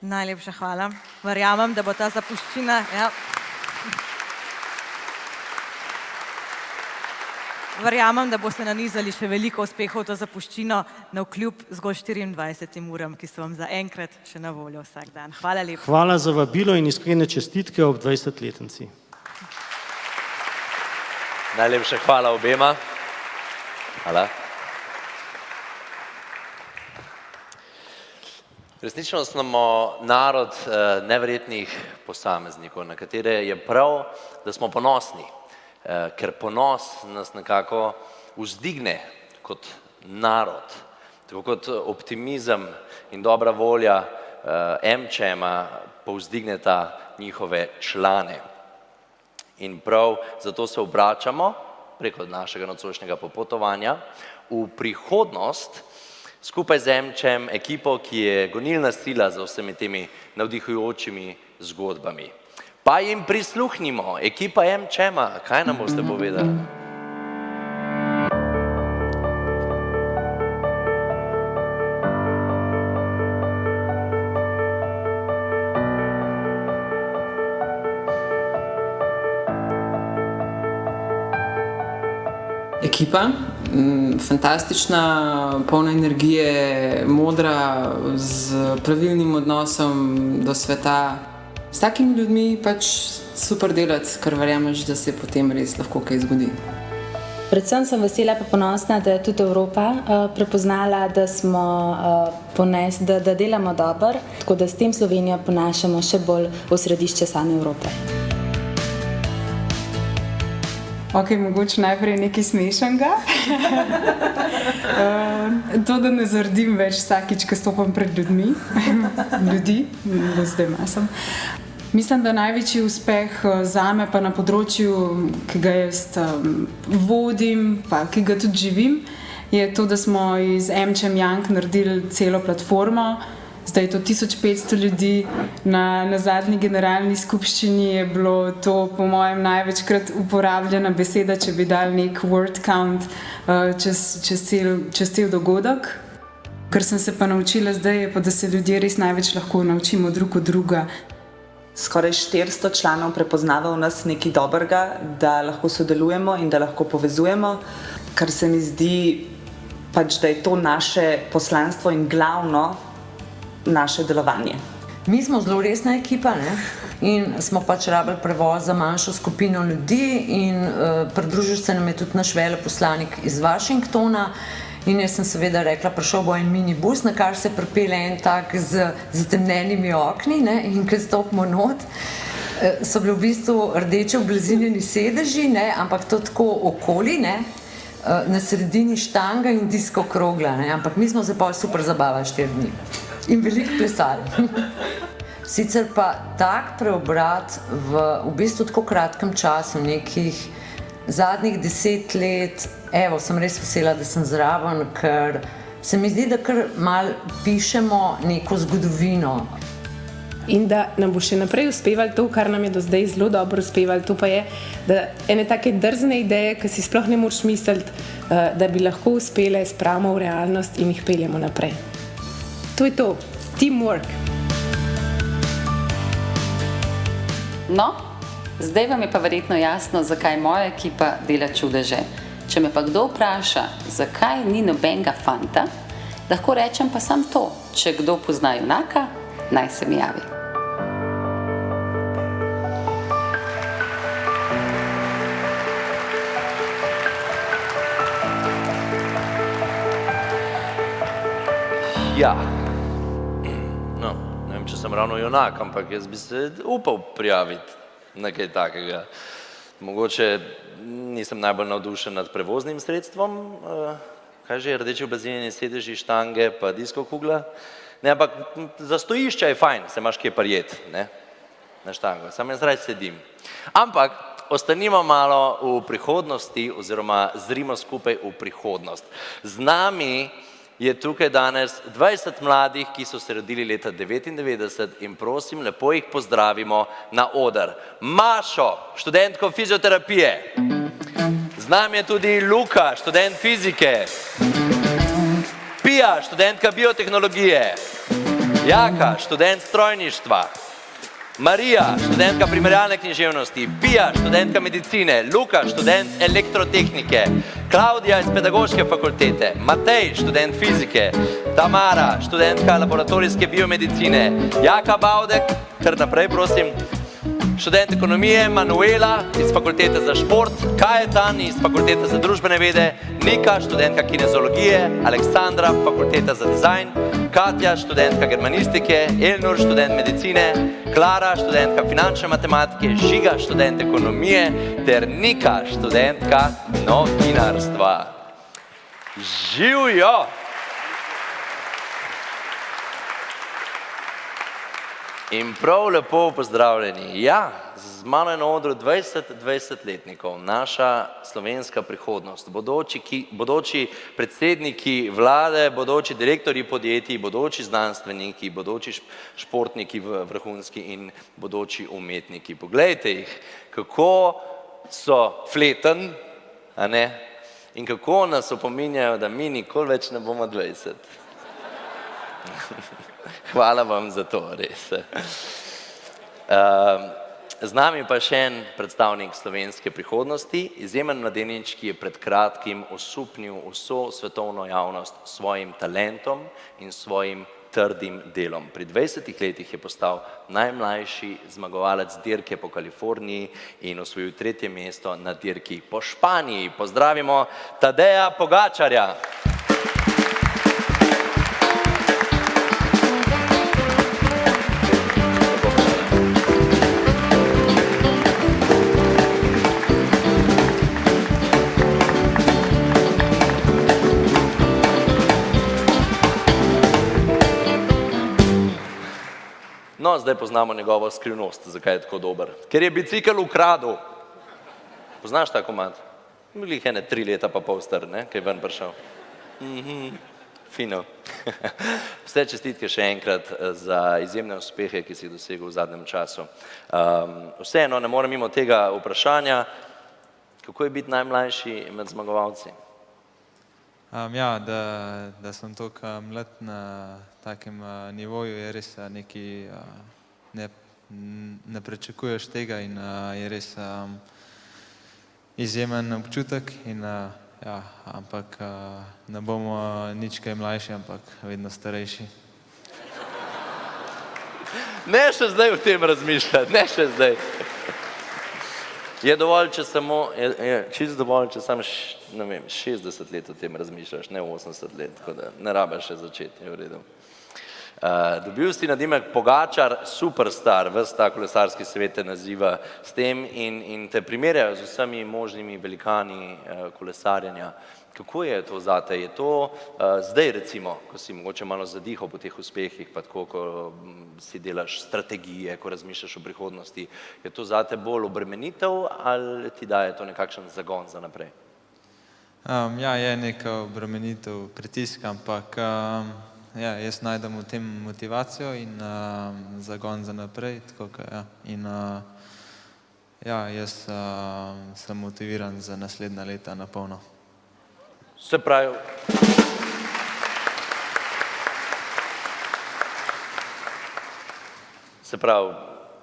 Najlepša hvala. Verjamem, da bo ta zapuščina... Verjamem, da boste nanizali še veliko uspehov to zapuščino navkljub zgolj 24 uram, ki so vam zaenkrat še na voljo vsak dan. Hvala lepa. Hvala za vabilo in iskrene čestitke ob 20-letnici. Najlepša hvala obema. Hvala. Resnično smo narod neverjetnih posameznikov, na katere je prav, da smo ponosni. Ker ponos nas nekako vzdigne kot narod, tako kot optimizem in dobra volja MČM-a povzdigneta njihove člane. In prav zato se obračamo preko našega nocojšnjega popotovanja v prihodnost skupaj z MČM ekipo, ki je gonilna sila za vsemi temi navdihujočimi zgodbami. Pa jim prisluhnimo, ekipa MČM-a, kaj nam boste povedali? Ekipa, fantastična, polna energije, modra, z pravilnim odnosom do sveta. S takimi ljudmi pač super delati, ker verjameš, da se potem res lahko kaj zgodi. Predvsem sem vesela pa ponosna, da je tudi Evropa prepoznala, da smo da delamo dobro, tako da s tem Slovenijo ponašamo še bolj v središče same Evrope. Ok, mogoče najprej nekaj smešnega. To, da ne zardim več vsakič, ko stopam pred ljudmi. Zdaj masam. Mislim, da največji uspeh zame pa na področju, ki ga jaz vodim, pa ki ga tudi živim, je to, da smo iz MČM Young naredili celo platformo. Zdaj je to 1500 ljudi, na zadnji generalni skupščini je bilo to po mojem največkrat uporabljena beseda, če bi dali nek word count čez cel dogodek. Kar sem se pa naučila zdaj je pa, da se ljudje res največ lahko naučimo drug od druga. Skoraj 400 članov prepoznava v nas nekaj dobrega, da lahko sodelujemo in da lahko povezujemo, kar se mi zdi pač, da je to naše poslanstvo in glavno naše delovanje. Mi smo zelo resna ekipa, ne? In smo pač rabili prevoz za manjšo skupino ljudi in pridružil se nam je tudi naš veleposlanik iz Washingtona in jaz sem seveda rekla, prišel bo en minibus, na kar se pripelje en tak z zatemnenimi okni, ne? In ko stopimo not, so bili v bistvu rdeče oblazinjeni sedeži, ne? Ampak to tako okoli, ne? Na sredini štanga in disko krogla, ne? Ampak mi smo se pa super zabavali 4 dni. In veliko plesali. Sicer pa tak preobrat v bistvu tako kratkem času, nekih zadnjih 10 let, evo, sem res vesela, da sem zraven, ker se mi zdi, da kar malo pišemo neko zgodovino. In da nam bo še naprej uspevalo to, kar nam je do zdaj zelo dobro uspevalo, to pa je, da ene take drzne ideje, ki si sploh ne moreš misliti, da bi lahko uspele, spravimo v realnost in jih peljemo naprej. To je to, teamwork. No, zdaj vam je pa verjetno jasno, zakaj moja ekipa dela čudeže. Če me pa kdo vpraša, zakaj ni nobenega fanta, lahko rečem pa samo to, če kdo pozna junaka, naj se mi javi. Ja, no, ne vem, če sem ravno junak, ampak jaz bi se upal prijaviti na kaj takega. Mogoče nisem najbolj navdušen nad prevoznim sredstvom, kaj že, rdeči oblazinjeni sedeži, štange, pa disko kugla. Ne, ampak za stojišča je fajn, se imaš kje prijet, ne, na štango. Sam jaz rad sedim. Ampak ostanimo malo v prihodnosti oziroma zrimo skupaj v prihodnost. Z nami je tukaj danes 20 mladih, ki so se rodili leta 1999 in prosim, lepo jih pozdravimo na oder. Mašo, študentko fizioterapije. Z nami je tudi Luka, študent fizike. Pija, študentka biotehnologije. Jaka, študent strojništva. Marija, študentka primerjalne književnosti. Pija, študentka medicine. Luka, študent elektrotehnike. Klaudija iz pedagoške fakultete. Matej, študent fizike. Tamara, študentka laboratorijske biomedicine. Jaka Baudek, kar naprej prosim. Študent ekonomije, Manuela iz fakultete za šport, Kajetan iz fakultete za družbene vede, Nika, študentka kinezologije, Aleksandra, fakulteta za dizajn, Katja, študentka germanistike, Elnur, študent medicine, Klara, študentka finančne matematike, Žiga, študent ekonomije, ter Nika, študentka novinarstva. Živjo! In prav lepo pozdravljeni. Ja, z mano je na odru 20-letnikov, naša slovenska prihodnost, bodoči predsedniki vlade, bodoči direktorji podjetij, bodoči znanstveniki, bodoči športniki vrhunski in bodoči umetniki. Poglejte jih, kako so fleten, a ne? In kako nas opominjajo, da mi nikoli več ne bomo 20. Hvala vam za to, res. Z nami pa še en predstavnik slovenske prihodnosti, izjemen mladenič, ki je pred kratkim osupnil vso svetovno javnost s svojim talentom in svojim trdim delom. Pri 20 letih je postal najmlajši zmagovalec dirke po Kaliforniji in osvojil 3. mesto na dirki po Španiji. Pozdravimo Tadeja Pogačarja. No, zdaj poznamo njegovo skrivnost, zakaj je tako dober. Ker je bicikel ukradel. Poznaš ta komad? Bili jih 3 leta pa pol star, ne, kaj je ven prišel. Fino. Vse čestitke še enkrat za izjemne uspehe, ki si jih dosegel v zadnjem času. Vseeno, ne morem mimo tega vprašanja, kako je biti najmlajši med zmagovalci? Ja, da sem toliko mlad na takem nivoju, je res nekaj, ne pričakuješ tega in je res izjemen občutek, ampak ne bomo nič kaj mlajši, ampak vedno starejši. Ne še zdaj o tem razmišljati, ne še zdaj. Je dovolj, če samo, čisto dovolj, če samo, ne vem, 60 let o tem razmišljaš, ne 80 let, tako da ne rabiš še začeti, je v redu. Dobil si nadimek Pogačar, superstar, ves ta kolesarski svet te naziva s tem in te primerjajo z vsemi možnimi velikani kolesarjenja. Kako je to zate? Je to zdaj recimo, ko si mogoče malo zadihal po teh uspehih, pa tako, ko si delaš strategije, ko razmišljaš o prihodnosti, je to zate bolj obremenitev ali ti daje to nekakšen zagon za naprej? Ja, je neka obremenitev, pritisk, ampak jaz najdem v tem motivacijo in zagon za naprej, in jaz sem motiviran za naslednja leta na polno. Se pravi,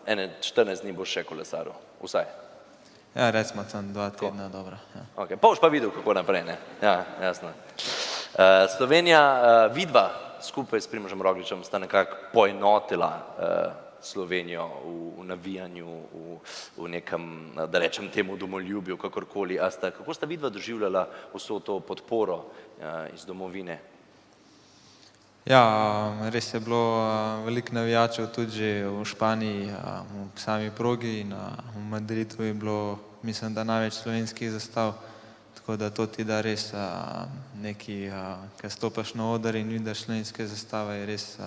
ene 14 dni boš še kolesaril, vsaj? Ja, recimo tam 2 tedna, dobro. Ok, pa boš pa videl, kako naprej, ne? Ja, jasno. Slovenija, vidva skupaj s Primožem Rogličem sta nekako poenotila Slovenijo v navijanju, v nekem, da rečem temu, domoljubju, kakorkoli. Kako sta vidva doživljala vso to podporo iz domovine? Ja, res je bilo veliko navijačev tudi že v Španiji, v sami progi in v Madridu je bilo, mislim, da največ slovenskih zastav, Tako da to ti da res neki, ko stopaš na oder in vidiš slovenske zastave, je res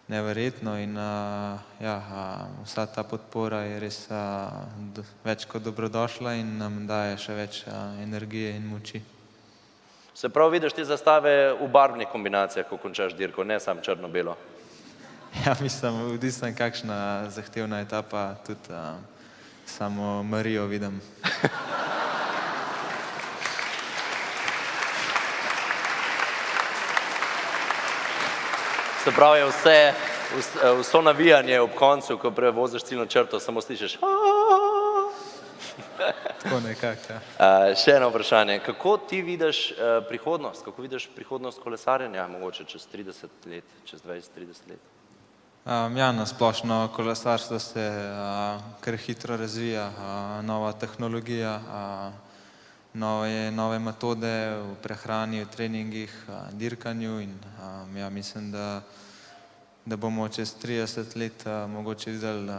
neverjetno in vsa ta podpora je res več kot dobrodošla in nam daje še več energije in moči. Se pravi, vidiš te zastave v barvnih kombinacijah, ko končaš dirko, ne samo črno-belo. Ja, mislim, odvisno kakšna zahtevna etapa, tudi samo Marijo vidim. Se pravi, vso navijanje ob koncu, ko prevoziš ciljno črto, samo slišiš. Tako nekako, ja. Še eno vprašanje. Kako ti vidiš prihodnost? Kako vidiš prihodnost kolesarjenja, mogoče čez 30 let, čez 20-30 let? Ja, na splošno kolesarstvo se kar hitro razvija, nova tehnologija, nove metode v prehrani, v treningih, dirkanju in ja, mislim, da bomo čez 30 let mogoče videli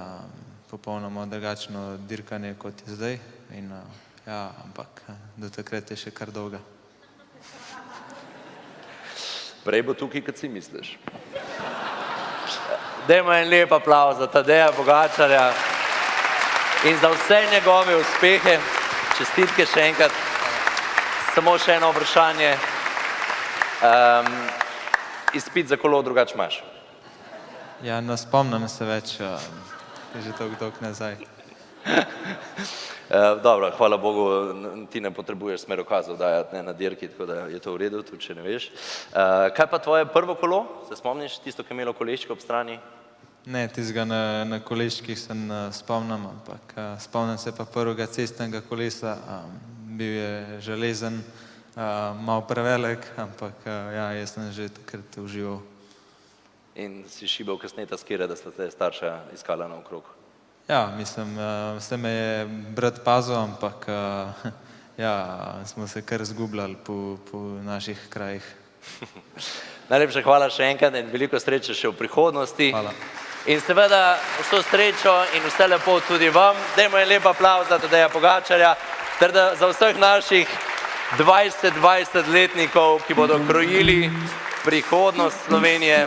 popolnoma drugačno dirkanje, kot je zdaj. In, ja, ampak do takrat je še kar dolga. Prej bo tukaj, kot si misliš. Dajmo en lep aplavz za Tadeja Pogačarja in za vse njegove uspehe. Čestitke še enkrat. Samo še eno vprašanje. Izpit za kolo drugače imaš? Ja, ne spomnim se več, je že dolgo nazaj. Dobro, hvala Bogu, ti ne potrebuješ smerokazov dajati na dirki, tako da je to v redu, tudi če ne veš. Kaj pa tvoje prvo kolo? Se spomniš tisto, ki je imelo koleščko ob strani? Ne, tistega na koleščkih se ne spomnim, ampak spomnim se pa prvega cestnega kolesa, bil je železen, malo prevelik, ampak ja, jaz sem že takrat užival. In si šibal kasneta skire, da sta te starša iskala naokrog? Ja, mislim, vse me je brat pazil, ampak ja, smo se kar zgubljali po naših krajih. Najlepša hvala še enkrat in veliko sreče še v prihodnosti. Hvala. In seveda vso srečo in vse lepo tudi vam. Dajmo en lep aplavz za Tadeja Pogačarja ter za vseh naših 20-letnikov, ki bodo krojili prihodnost Slovenije.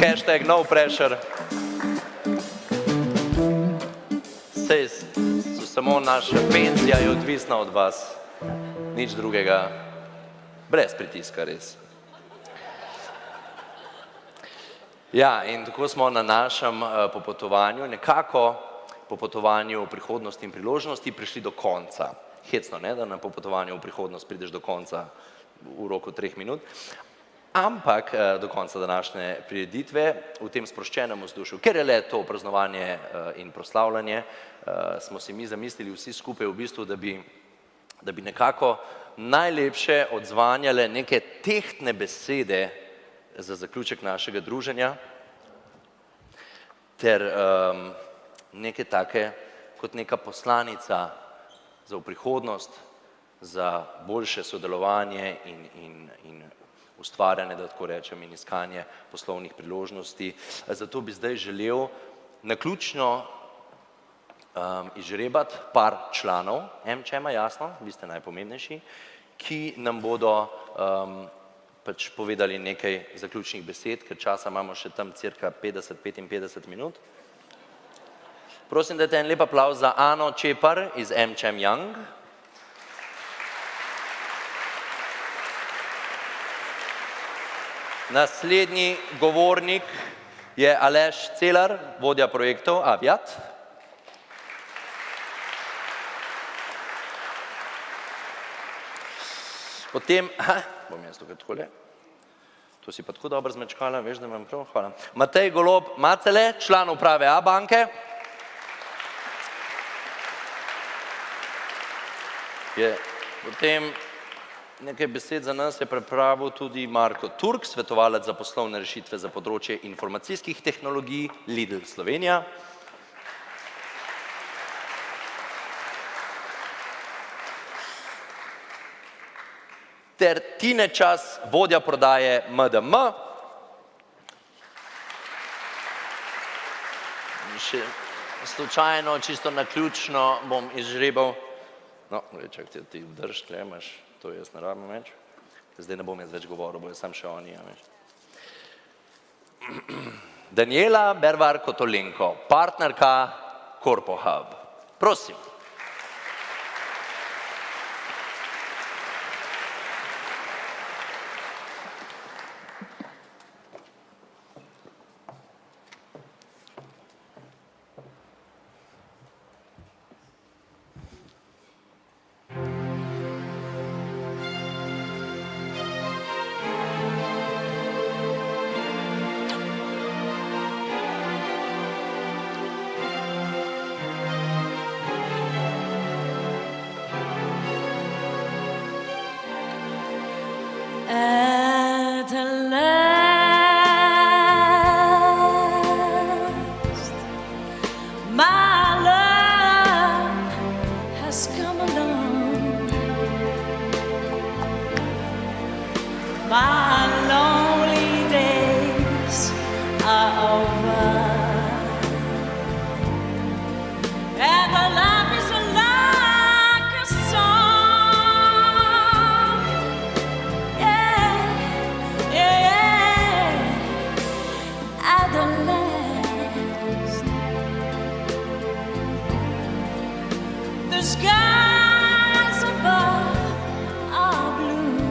Hashtag no pressure. Sej so samo naša penzija je odvisna od vas. Nič drugega. Brez pritiska, res. Ja, in tako smo na našem popotovanju, nekako popotovanju v prihodnosti in priložnosti prišli do konca. Hecno, ne, da na popotovanju v prihodnost prideš do konca v roku 3 minut. Ampak do konca današnje prireditve v tem sproščenem vzdušju, ker je le to praznovanje in proslavljanje, smo si mi zamislili vsi skupaj v bistvu, da bi nekako najlepše odzvanjale neke tehtne besede za zaključek našega druženja ter neke take kot neka poslanica za v prihodnost, za boljše sodelovanje in ustvarjanje, da tako rečem, in iskanje poslovnih priložnosti. Zato bi zdaj želel naključno izžrebati par članov MČM-a, jasno, vi ste najpomembnejši, ki nam bodo pač povedali nekaj zaključnih besed, ker časa imamo še tam cirka 50-55 minut. Prosim, dajte en lep aplavz za Ano Čepar iz MČM Young. Naslednji govornik je Aleš Celar, vodja projektov Aviat. Potem, bom jaz tukaj takole, to si pa tako dobro zmečkala, veš, da imam prav, hvala. Matej Golob Macele, član uprave A-banke. Potem nekaj besed za nas je pripravil tudi Marko Turk, svetovalec za poslovne rešitve za področje informacijskih tehnologij Lidl Slovenija. Ter Tine Čas, vodja prodaje MDM. Še slučajno, čisto naključno bom izžrebal No, čak ti vdrž, tle imaš, to jaz ne rabim več. Zdaj ne bom jaz več govoril, bojo sam še oni. Daniela Bervar-Kotolenko, partnerka Corpo Hub. Prosim. At last, my love has come along. My lonely days are over, and my life is like a song. At the last, the skies above are blue.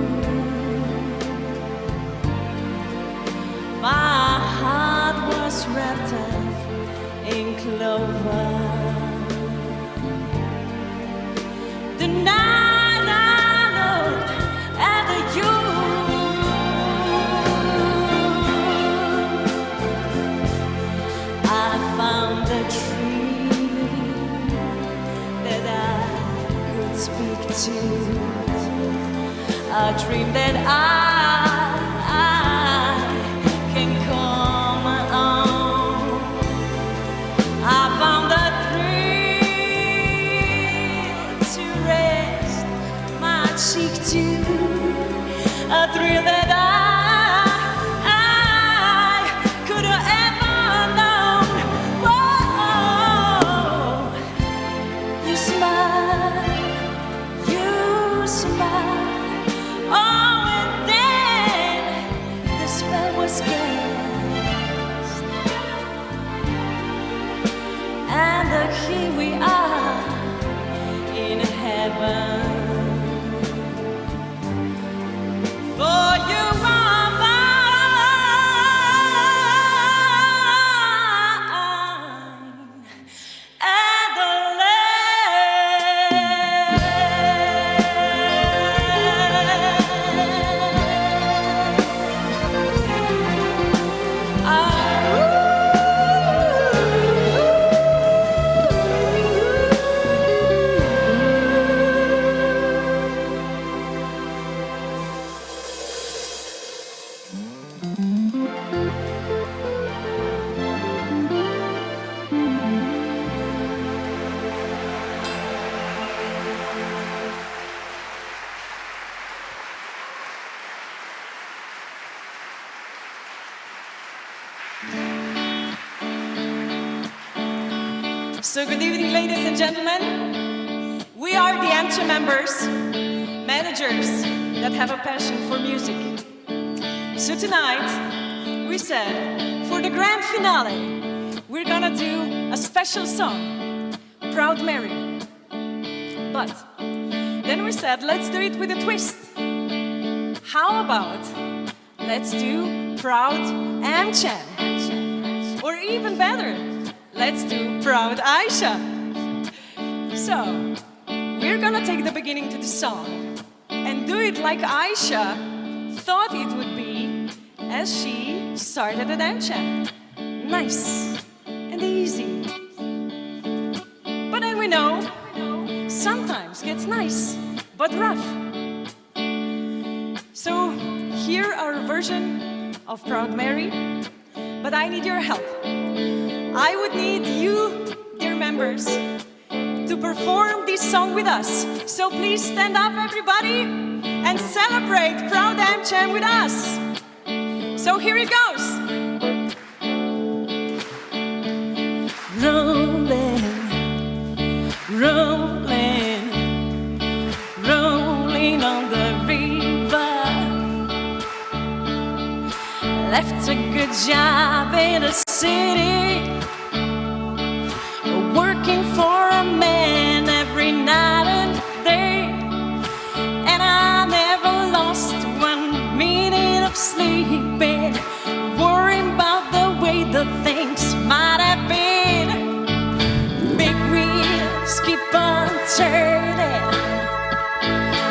My heart was wrapped up in clover. The night I looked at you, I found the tree that I could speak to, a dream that I can call my own. I found the thrill to rest my cheek to, a thrill that I could have ever known. Whoa, you smile, oh, and then the spell was cast, and here we are in heaven. For you are mine at the So good evening, ladies and gentlemen. We are the AMCHA members, managers that have a passion for music. So tonight, we said, for the grand finale, we're gonna do a special song, Proud Mary. But then we said, let's do it with a twist. How about, let's do Proud AMCHA? Or even better, let's do Proud Aisha. So, we're gonna take the beginning to the song and do it like Aisha thought it would be as she started at AMCHA. Nice and easy. But then we know, sometimes gets nice, but rough. So, here our version of Proud Mary, but I need your help. I would need you, dear members, to perform this song with us. So please stand up, everybody, and celebrate Proud AMCHA with us. So here it goes. Rolling, rolling, job in the city, working for a man every night and day, and I never lost 1 minute of sleeping, worrying about the way the things might have been. Big wheels keep on turning,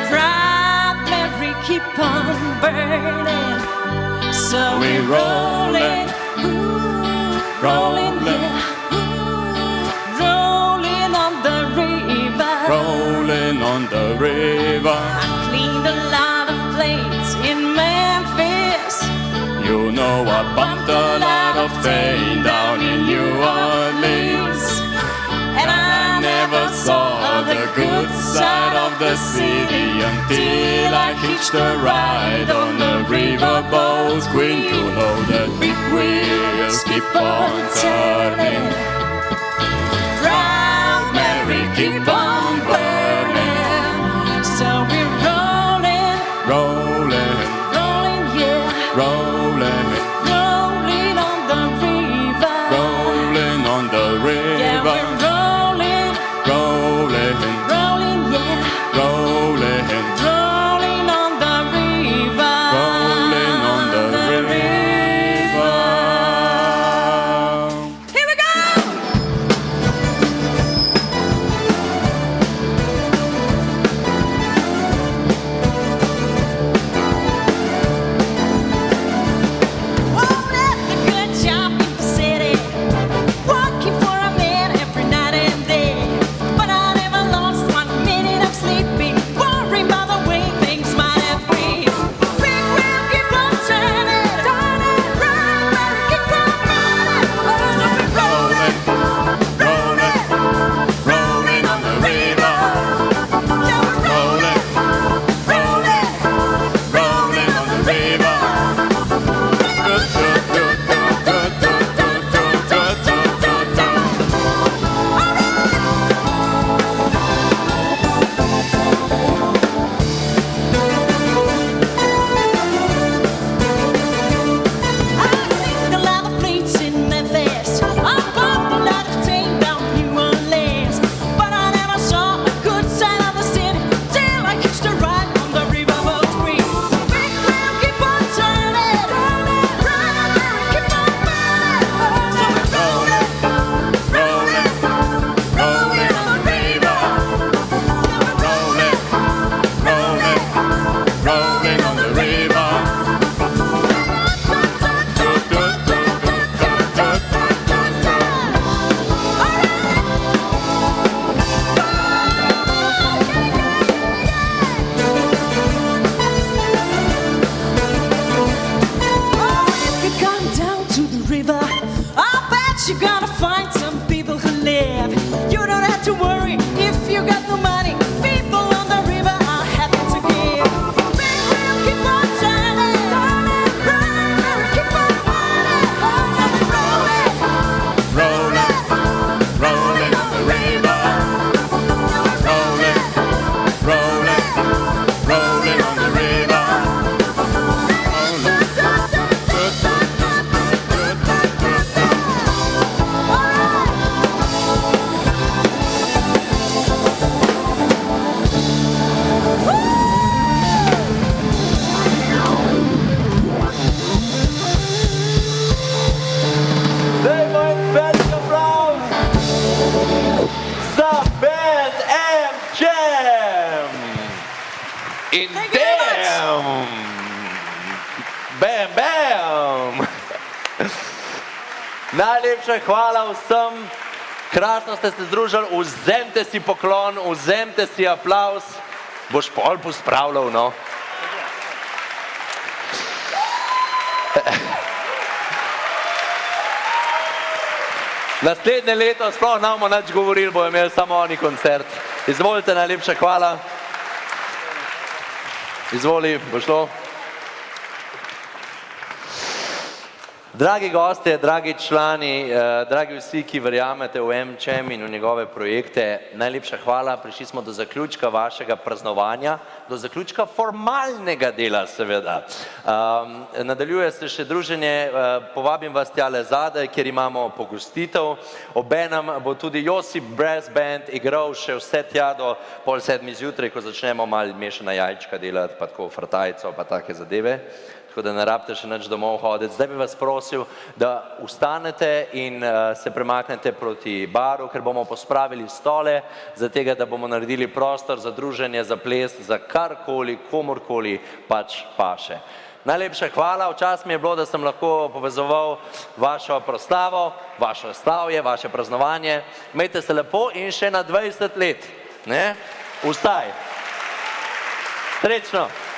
proud Mary keep on burning, so we're rolling, rolling, yeah, rolling on the river, Rolling on the river. I cleaned a lot of plates in Memphis. You know I bumped a lot of things down in New Orleans. And I never saw the good side of the city Until I hitched a ride on the riverboat Queen. You know that big wheels keep on turning, proud Mary keep on burning, so we're rolling, rolling, rolling, yeah, rolling, rolling on the river, rolling on the yeah, river, we're rolling, rolling, rolling, yeah, rolling, rolling on the river, rolling on the river. Here we go! Won't have the good job in the city, working for a man every night and day, but I never lost 1 minute of sleeping, worrying about the way things might have been. Big wheel keep on turning, turning, round, Mary keep on burning, so we're rolling, rolling, rolling on the river. Yeah, we're rolling, rolling, rolling on the river. A lot of plates in Memphis. I bumped a lot of things down New Orleans, but I never saw a good side of the city till I hitched a ride on the riverboat Queen. Big wheel keep on turning, turning, round, Mary keep on burning, so we're rolling, rolling, rolling on the river. Rolling, rolling, rolling on the river. If you come down to the river, I bet you're gonna find some people who live. You don't have to worry if you got no money. People on the river are happy to give. Big wheel keep on turning, turning, round, Mary keep on burning, so we're rolling, Rolling, rolling on the river. Rolling, rolling, rolling on the river. Dajmo en velik applaus za band M-Jam. In damn! Bam, bam! Najlepša hvala vsem, krasno ste se združili, vzemite si poklon, vzemite si aplavz, boš pol pospravljal, no. Naslednje leto sploh ne bomo nič govorili, bojo imeli samo oni koncert. Izvolite, najlepša hvala. Izvoli, bo šlo. Dragi gostje, dragi člani, dragi vsi, ki verjamete v MČM in v njegove projekte, najlepša hvala. Prišli smo do zaključka vašega praznovanja, do zaključka formalnega dela seveda. Nadaljuje se še druženje, povabim vas tjale zadaj, kjer imamo pogostitev. Obenem bo tudi Josip Brass Band igral še vse tja do 6:30 zjutraj, ko začnemo malo mešana jajčka delati, pa tako fratajco, pa take zadeve. Tako da ne rabite še nič domov hoditi. Zdaj bi vas prosil, da ustanete in se premaknete proti baru, ker bomo pospravili stole, zato da bomo naredili prostor za druženje, za ples, za karkoli, komorkoli pač paše. Najlepša hvala, včasih mi je bilo, da sem lahko povezoval vašo proslavo, vaše slavje, vaše praznovanje. Imejte se lepo in še na 20 let. Ne? Vstaj. Srečno.